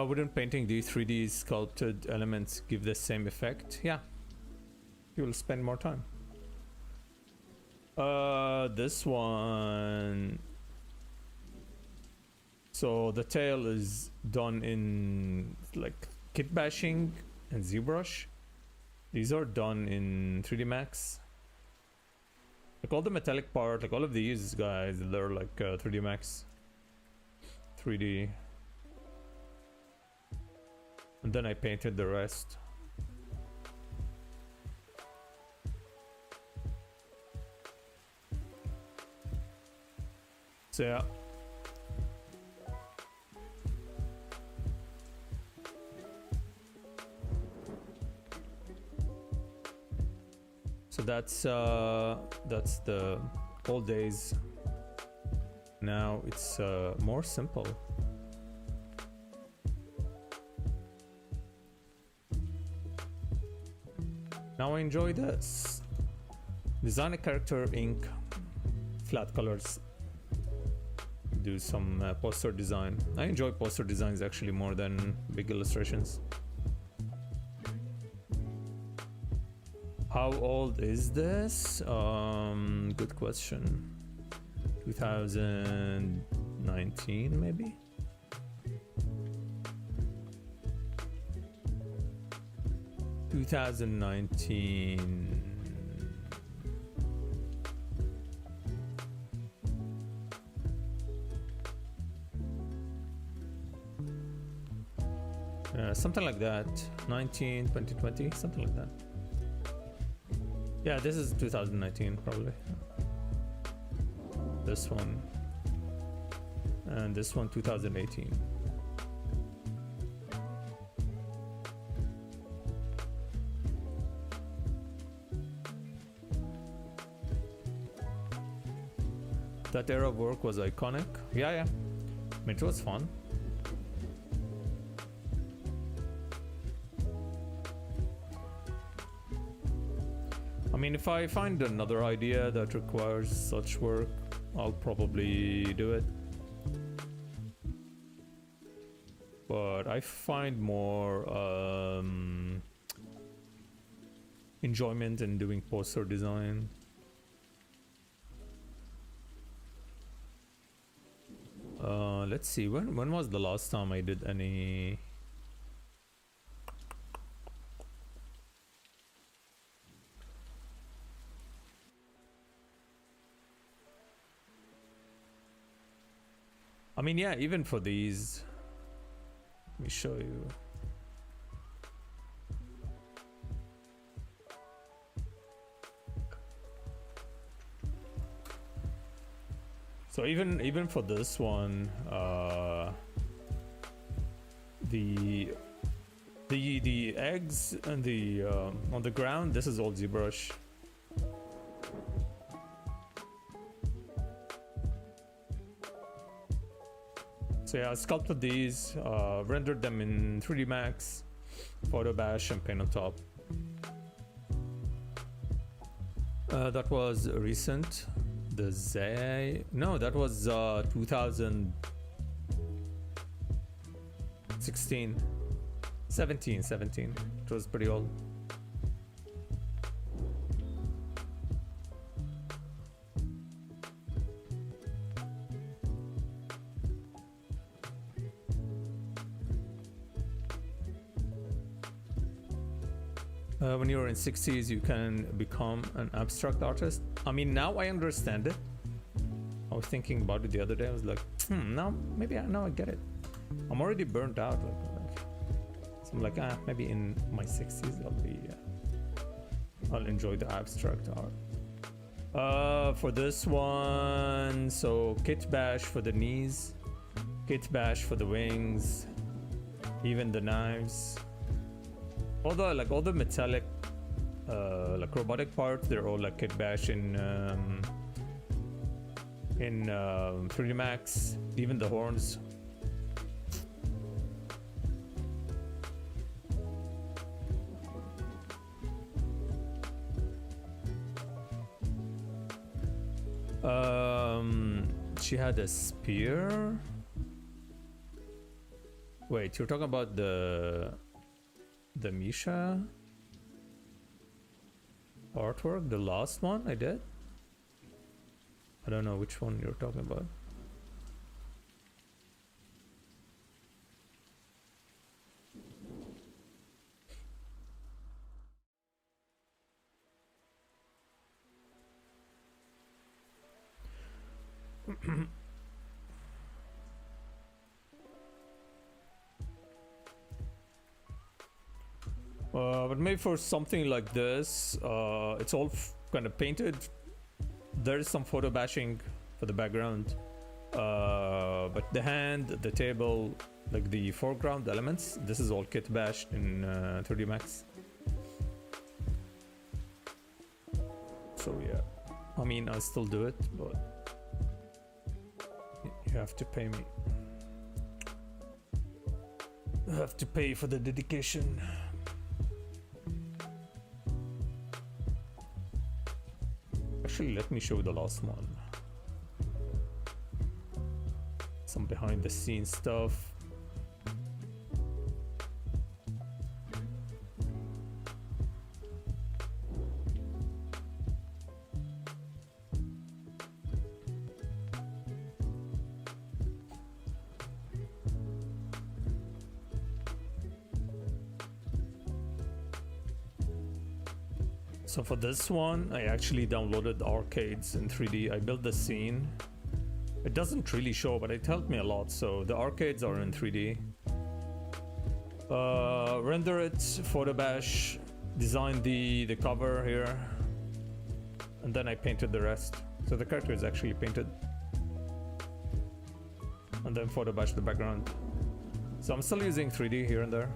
Wouldn't painting the 3D sculpted elements give the same effect? Yeah, you will spend more time. This one. So the tail is done in like kit bashing and ZBrush. These are done in 3D Max. Like all the metallic part, like all of these guys, they're like 3D Max. 3D. and then I painted the rest. So yeah. So that's the old days. Now it's more simple. Now I enjoy this. Design a character, ink, flat colors. Do some poster design. I enjoy poster designs actually more than big illustrations. How old is this? Good question. 2019 maybe? Something like that. 2020, something like that. Yeah, this is 2019 probably. This one. And this one 2018. That era of work was iconic. Yeah. I mean, it was fun. I mean, if I find another idea that requires such work, I'll probably do it. But I find more enjoyment in doing poster design. Let's see, when was the last time I did any... I mean, yeah, even for these, let me show you. So even for this one, the eggs and the on the ground, this is all ZBrush. So yeah, I sculpted these, rendered them in 3D Max, Photo Bash, and paint on top. That was recent. The Zay... No, that was 2016. 17. It was pretty old. When you're in 60s, you can become an abstract artist. I mean, now I understand it. I was thinking about it the other day. I was like, now maybe now I get it. I'm already burnt out. So I'm like, maybe in my 60s I'll enjoy the abstract art. For this one, so kit bash for the knees, kit bash for the wings, even the knives. Although like all the metallic like robotic parts, they're all like kit bash in 3D Max, even the horns. She had a spear. Wait, you're talking about the Misha artwork, the last one I did? I don't know which one you're talking about. But maybe for something like this, it's all kind of painted. There is some photo bashing for the background, but the hand, the table, like the foreground elements, this is all kit bashed in 3D Max. So yeah, I mean, I'll still do it, but you have to pay me. You have to pay for the dedication. Actually, let me show the last one. Some behind the scenes stuff. So for this one, I actually downloaded arcades in 3D. I built the scene. It doesn't really show, but it helped me a lot. So the arcades are in 3D. Render it, photo bash, design the cover here, and then I painted the rest. So the character is actually painted. And then photo bash the background. So I'm still using 3D here and there.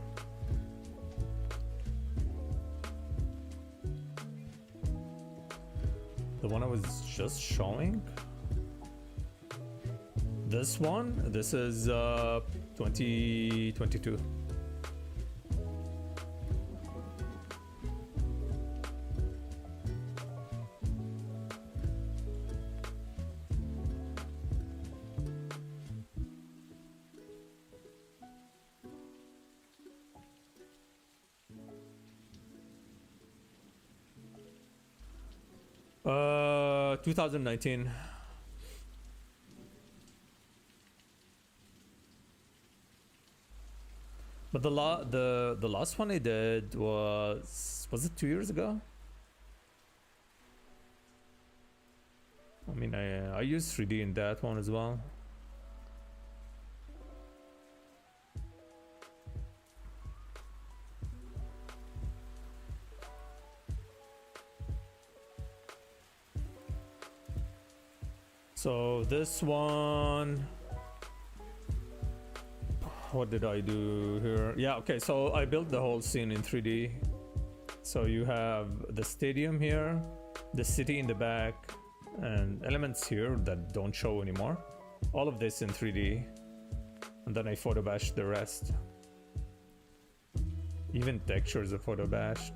The one I was just showing. This one, this is 2022. Uh, 2019. But the last one I did was it 2 years ago? I mean, I used 3D in that one as well. So this one, what did I do here? Yeah, okay, so I built the whole scene in 3D. So you have the stadium here, the city in the back, and elements here that don't show anymore. All of this in 3D. And then I photo bashed the rest. Even textures are photo bashed.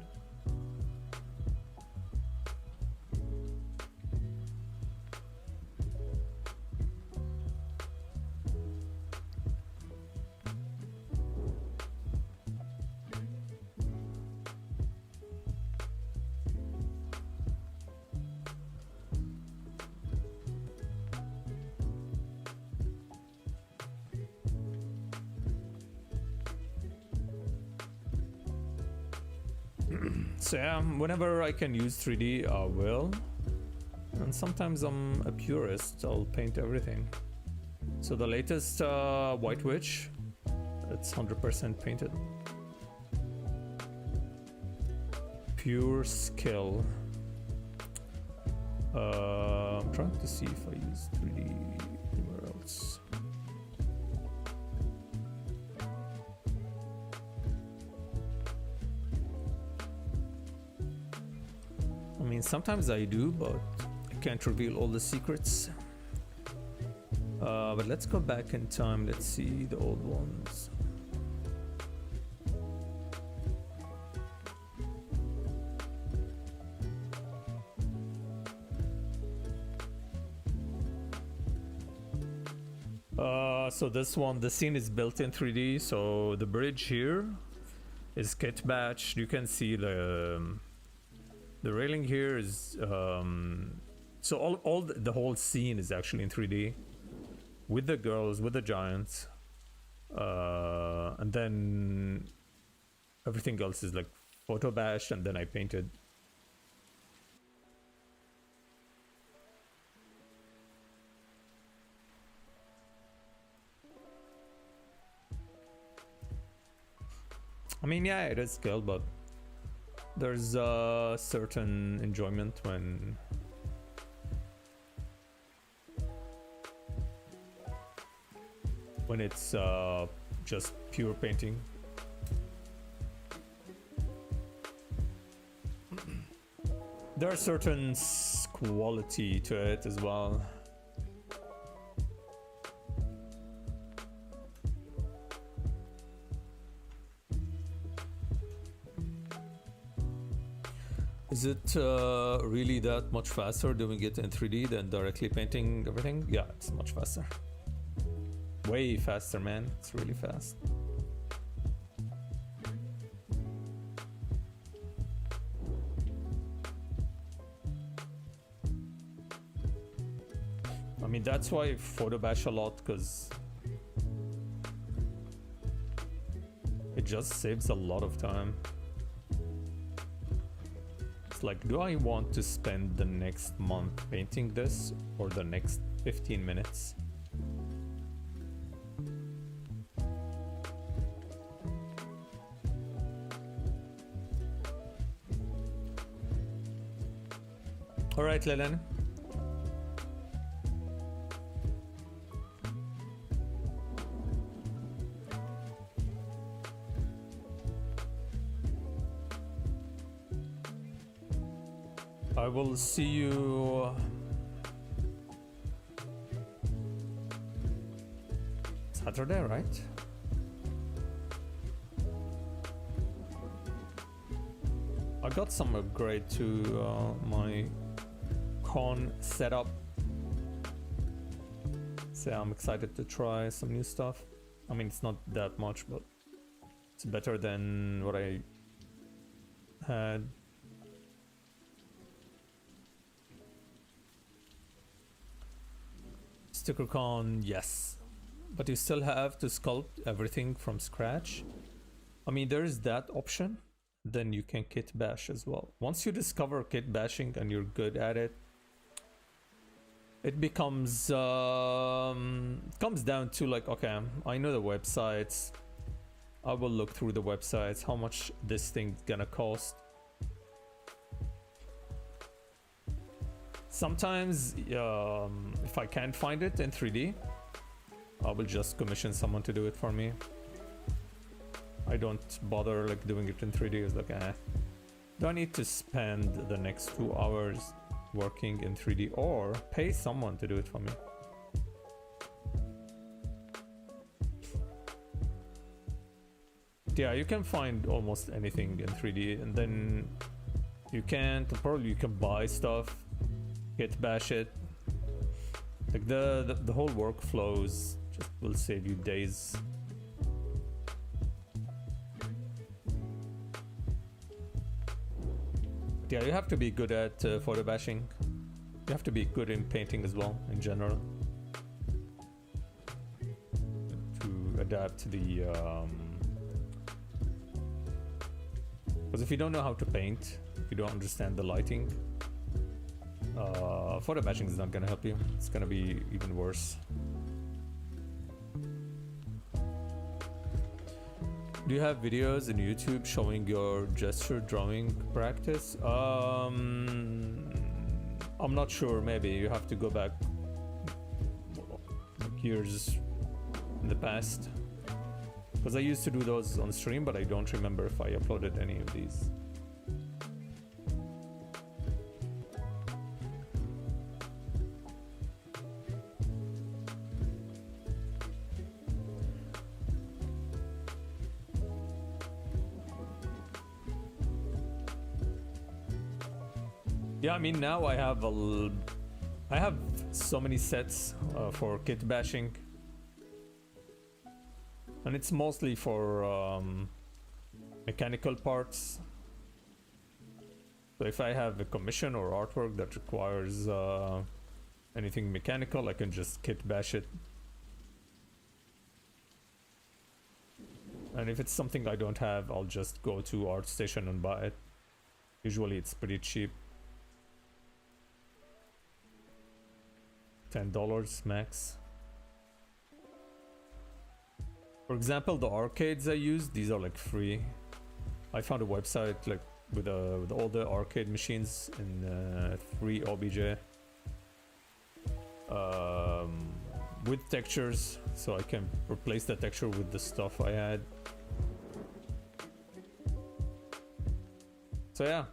So yeah, whenever I can use 3D, I will. And sometimes I'm a purist, I'll paint everything. So the latest White Witch, it's 100% painted. Pure skill. I'm trying to see if I use 3D anywhere else. I mean, sometimes I do, but I can't reveal all the secrets. But let's go back in time. Let's see the old ones. So this one, the scene is built in 3D. So the bridge here is kit batched. You can see the railing here is so the whole scene is actually in 3D with the girls, with the giants, and then everything else is like photo bashed, and then I painted. I mean, yeah, it is skill, but There's a certain enjoyment when it's just pure painting. There are certain quality to it as well. Is it really that much faster doing it in 3D than directly painting everything? Yeah, it's much faster. Way faster, man. It's really fast. I mean, that's why I photo bash a lot, because it just saves a lot of time. It's like, do I want to spend the next month painting this or the next 15 minutes? All right, Leland. I will see you Saturday, right? I got some upgrade to my con setup, so I'm excited to try some new stuff. I mean, it's not that much, but it's better than what I had. Sticker con, yes, but you still have to sculpt everything from scratch. I mean, there is that option. Then you can kit bash as well. Once you discover kit bashing and you're good at it, it becomes comes down to like, okay, I know the websites, I will look through the websites, how much this thing's gonna cost. Sometimes if I can't find it in 3D, I will just commission someone to do it for me. I don't bother like doing it in 3D. It's like, do I need to spend the next 2 hours working in 3D or pay someone to do it for me? Yeah, you can find almost anything in 3D, and then you can buy stuff, kit bash it. Like the whole workflows just will save you days. Yeah, you have to be good at photo bashing. You have to be good in painting as well, in general, to adapt to the because if you don't know how to paint, if you don't understand the lighting, photo bashing is not gonna help you. It's gonna be even worse. Do you have videos on YouTube showing your gesture drawing practice? I'm not sure. Maybe you have to go back like years in the past, because I used to do those on stream, but I don't remember if I uploaded any of these. Yeah, I mean, now I have so many sets for kit bashing, and it's mostly for mechanical parts. So if I have a commission or artwork that requires anything mechanical, I can just kit bash it. And if it's something I don't have, I'll just go to ArtStation and buy it. Usually it's pretty cheap. $10 max. For example, the arcades I use, these are like free. I found a website like with all the arcade machines in free OBJ. With textures, so I can replace the texture with the stuff I had. So yeah.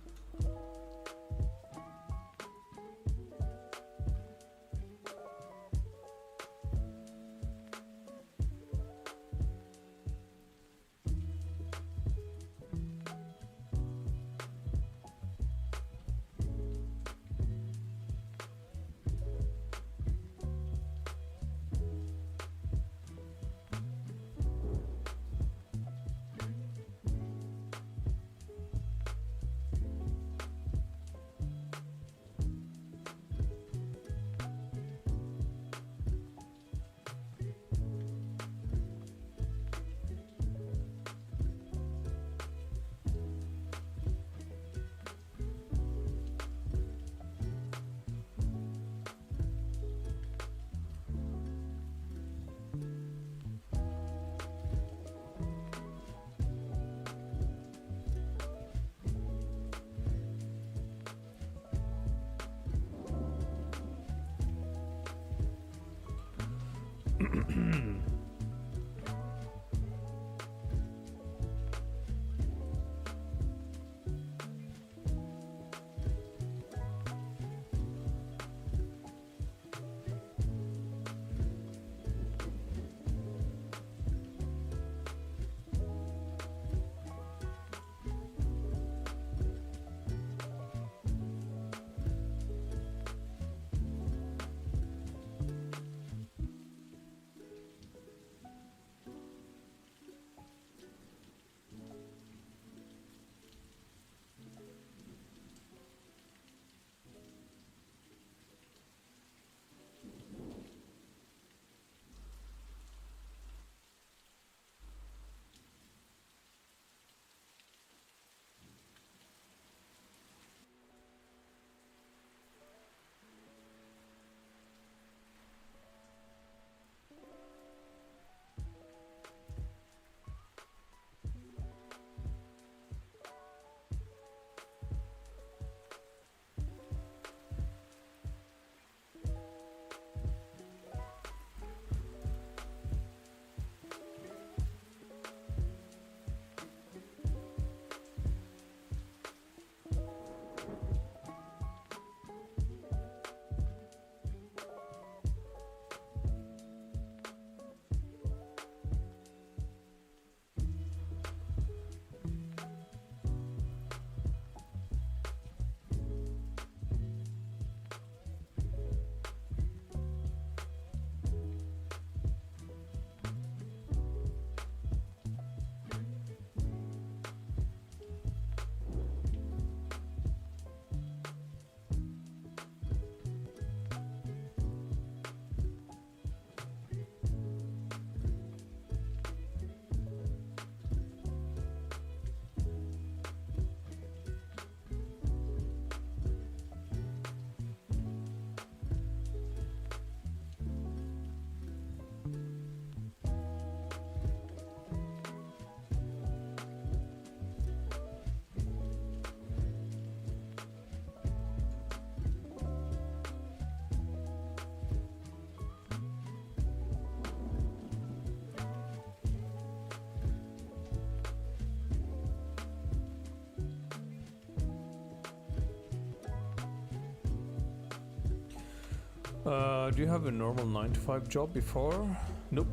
Do you have a normal 9 to 5 job before? Nope.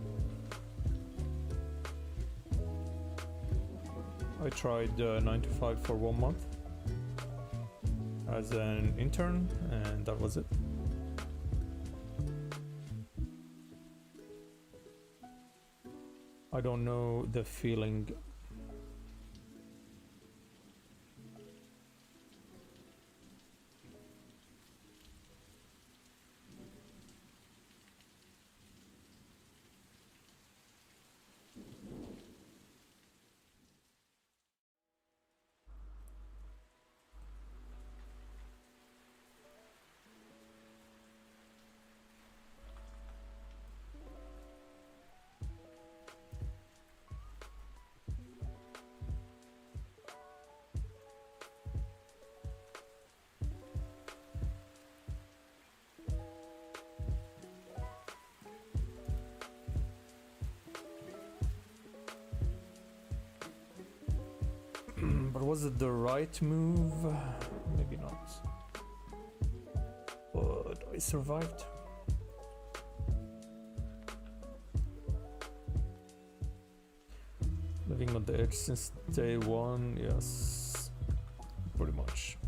I tried 9 to 5 for 1 month as an intern, and that was it. I don't know the feeling. But was it the right move? Maybe not. But I survived. Living on the edge since day one, yes, pretty much.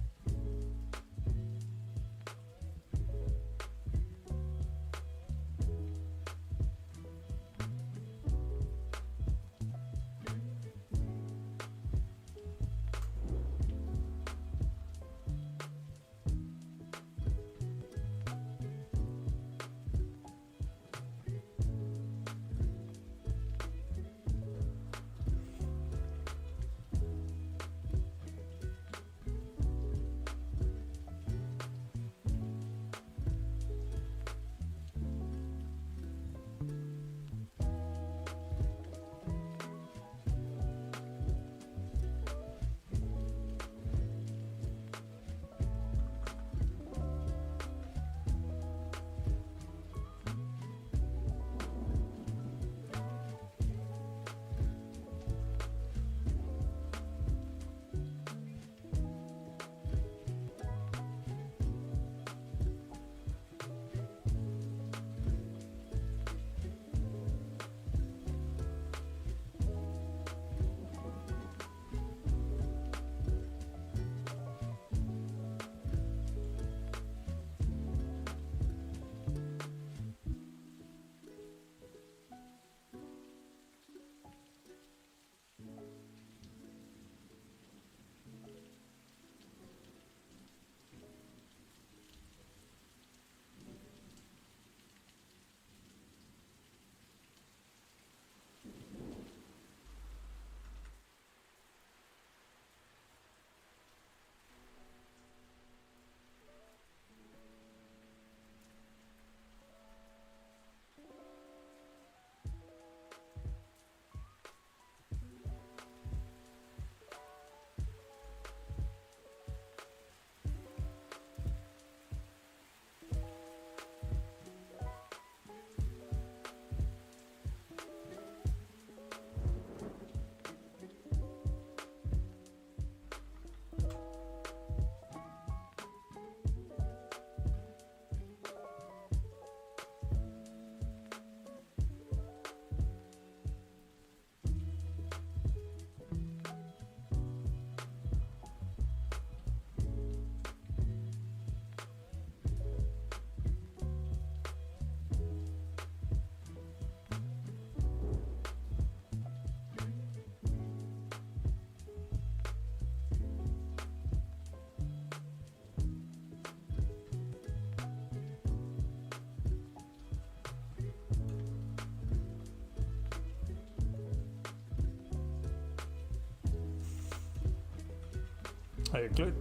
Hey, good.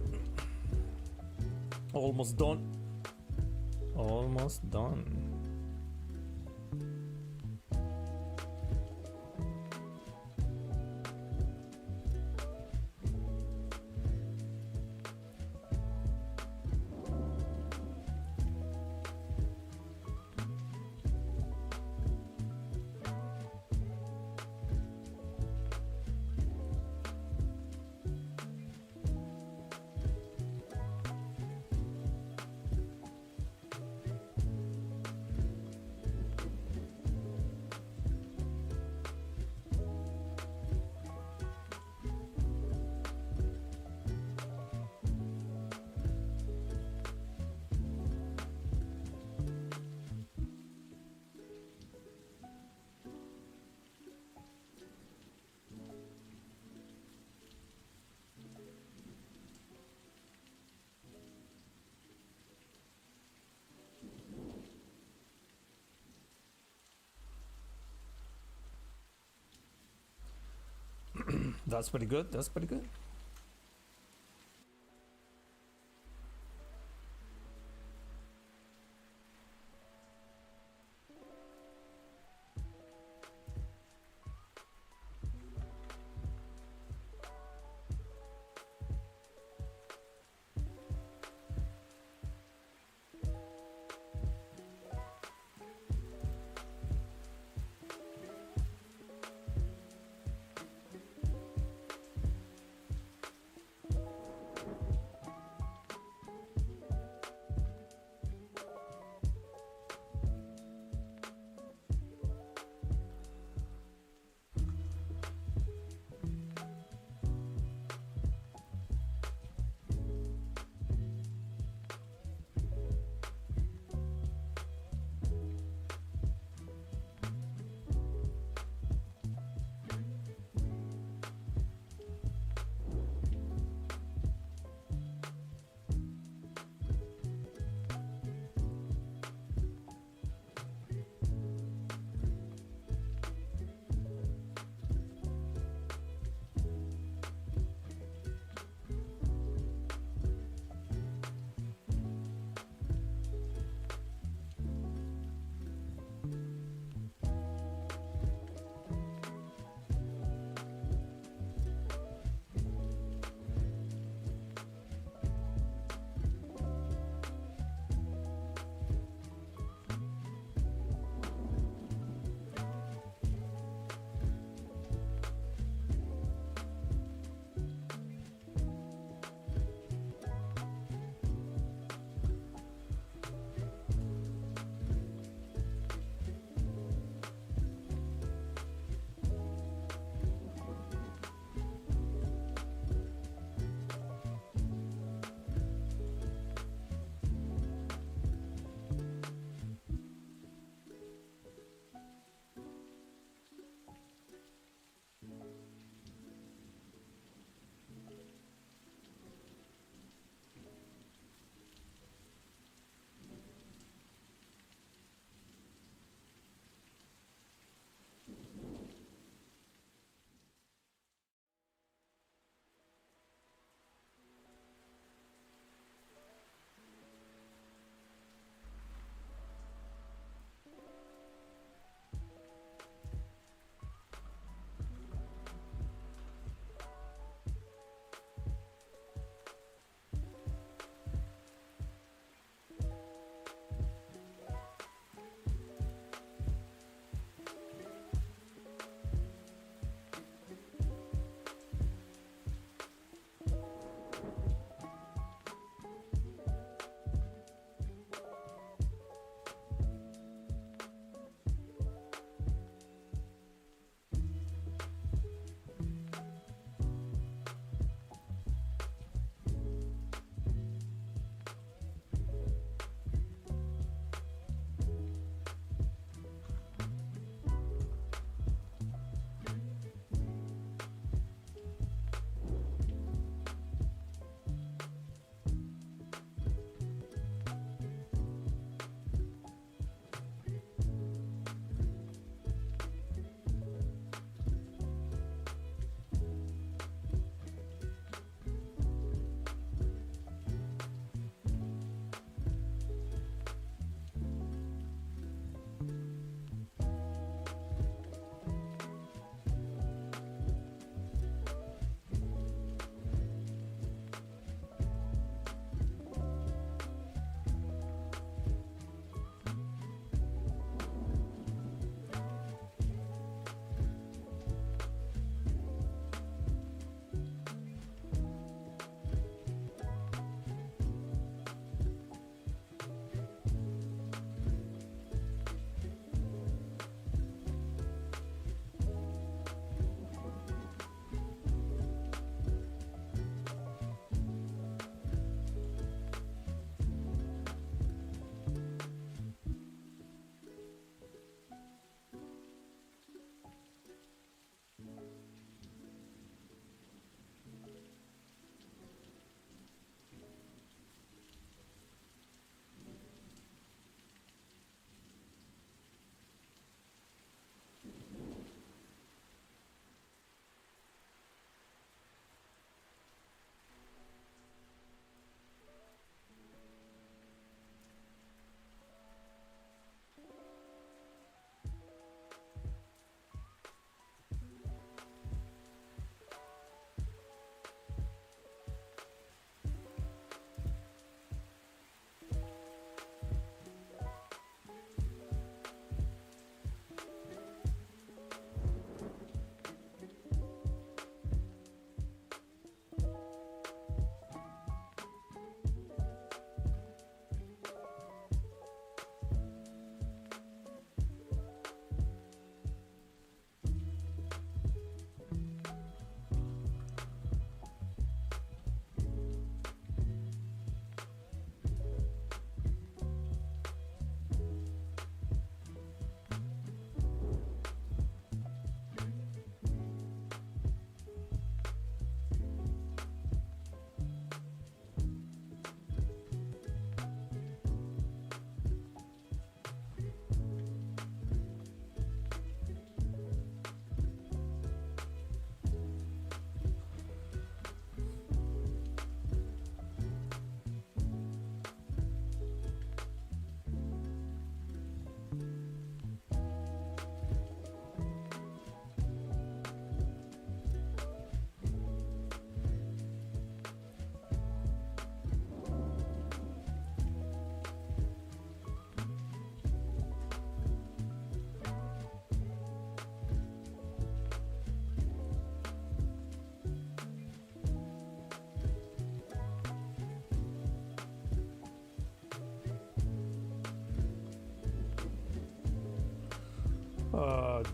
Almost done. Almost done. That's pretty good. That's pretty good.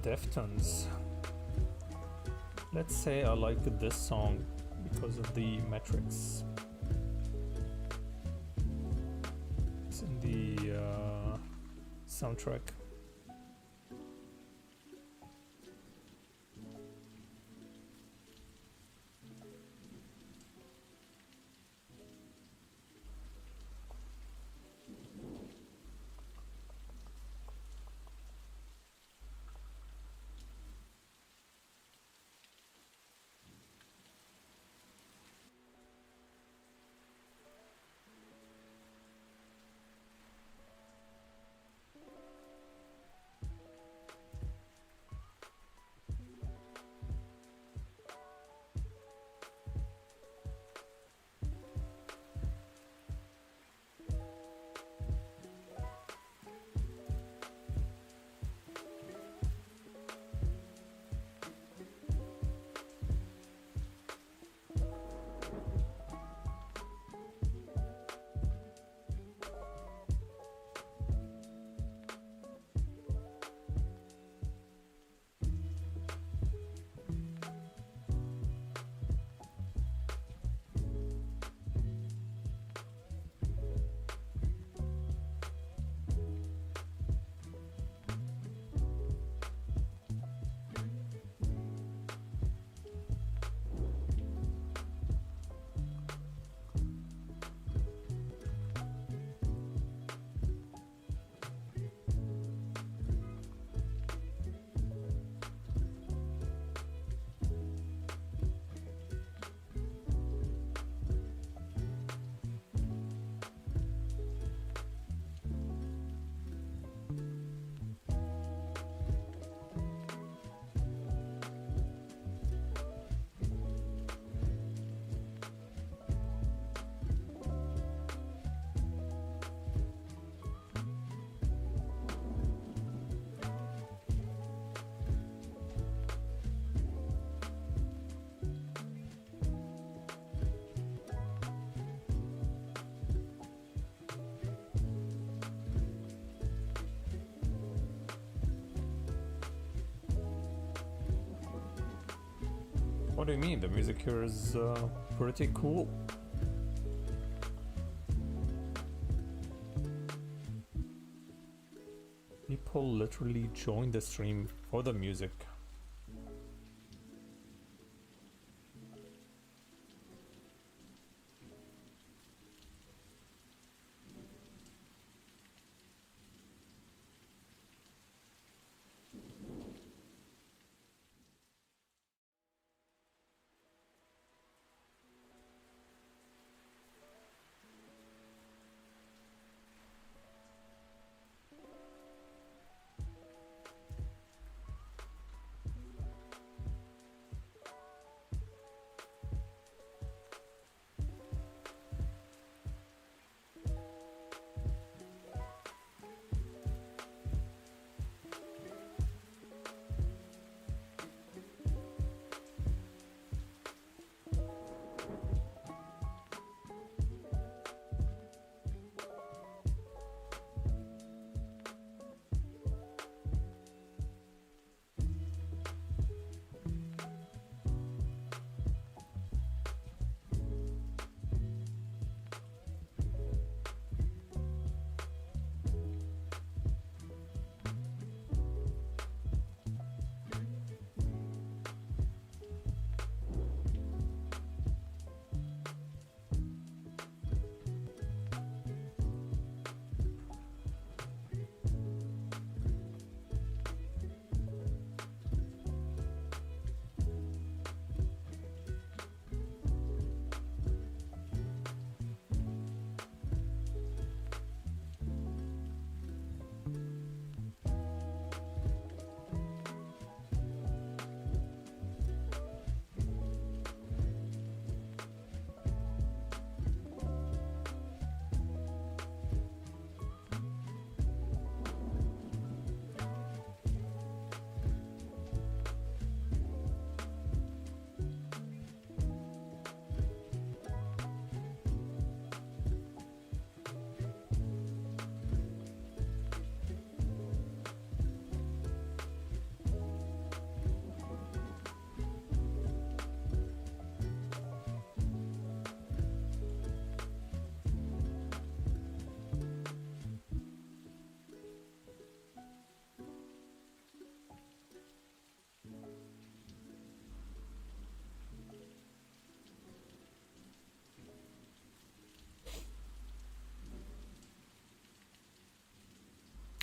Deftones. Let's say I like this song because of the metrics. It's in the soundtrack. What do you mean? The music here is pretty cool. People literally join the stream for the music.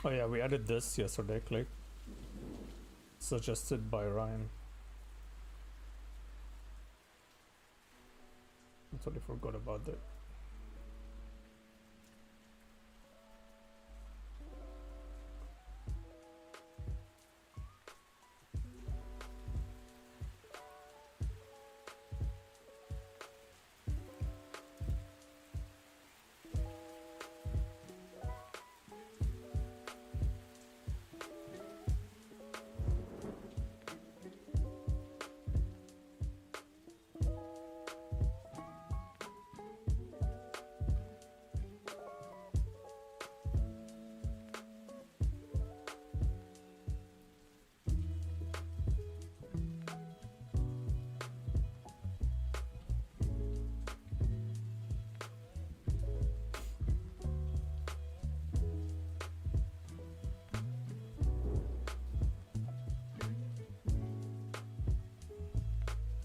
Oh yeah, we added this yesterday, Clate. Suggested by Ryan. I totally forgot about that.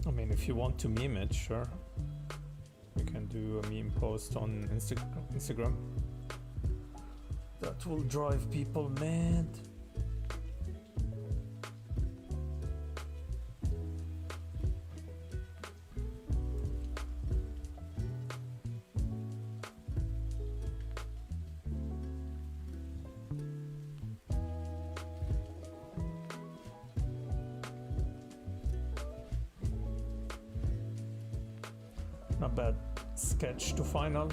I mean, if you want to meme it, sure. We can do a meme post on Instagram. That will drive people mad. Not bad. Sketch to final.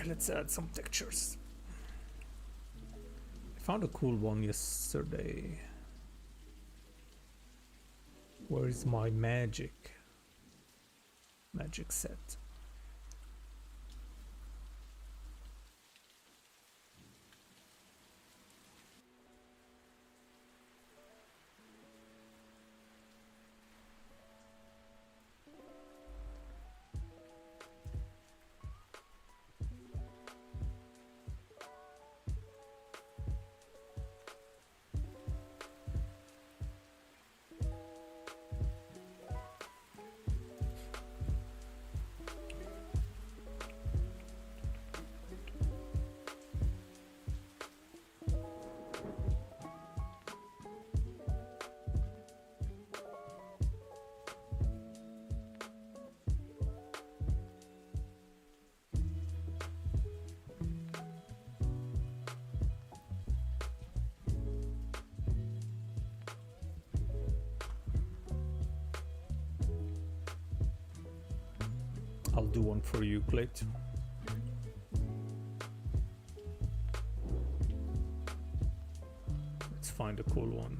Let's add some textures. I found a cool one yesterday. Where is my magic set? I'll do one for you, Clate. Let's find a cool one.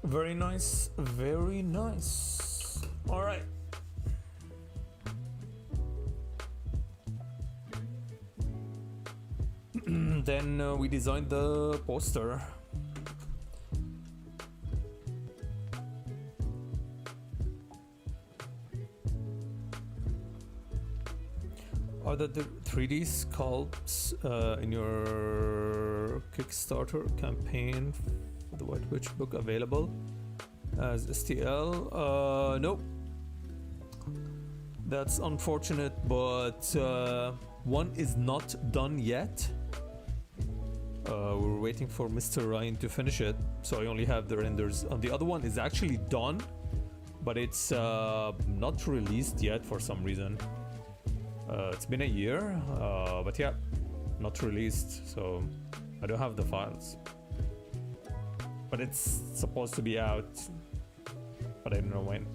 Very nice, very nice. All right. Then we designed the poster. Are the 3D sculpts in your Kickstarter campaign for the White Witch book available as STL? Nope. That's unfortunate, but one is not done yet. We're waiting for Mr. Ryan to finish it, so I only have the renders. The other one is actually done, but it's not released yet for some reason. It's been a year, but yeah, not released, so I don't have the files. But it's supposed to be out, but I don't know when.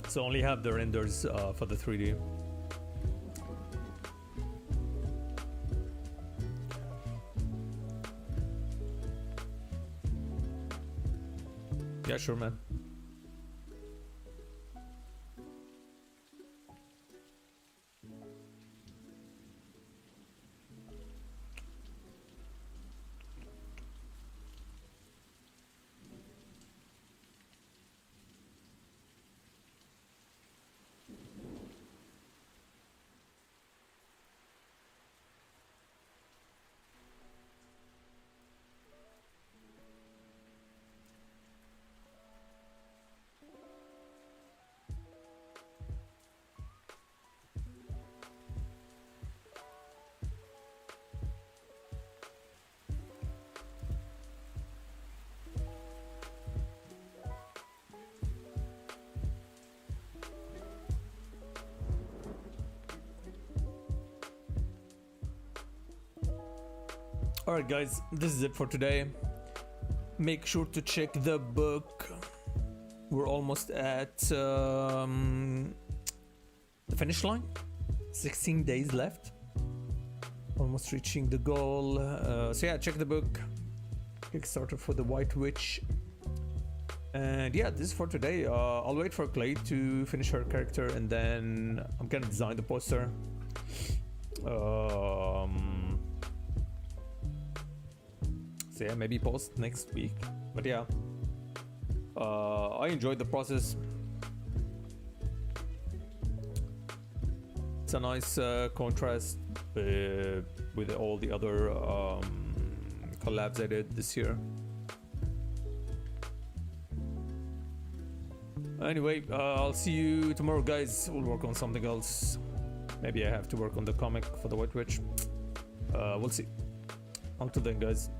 So only have the renders for the 3D. Yeah, sure, man. Alright guys, this is it for today. Make sure to check the book. We're almost at the finish line. 16 days left. Almost reaching the goal. So yeah, check the book. Kickstarter for the White Witch. And yeah, this is for today. I'll wait for Clate to finish her character and then I'm gonna design the poster. So yeah, maybe post next week. But yeah, I enjoyed the process. It's a nice contrast with all the other collabs I did this year. Anyway, I'll see you tomorrow, guys. We'll work on something else. Maybe I have to work on the comic for the White Witch. We'll see. Until then, guys.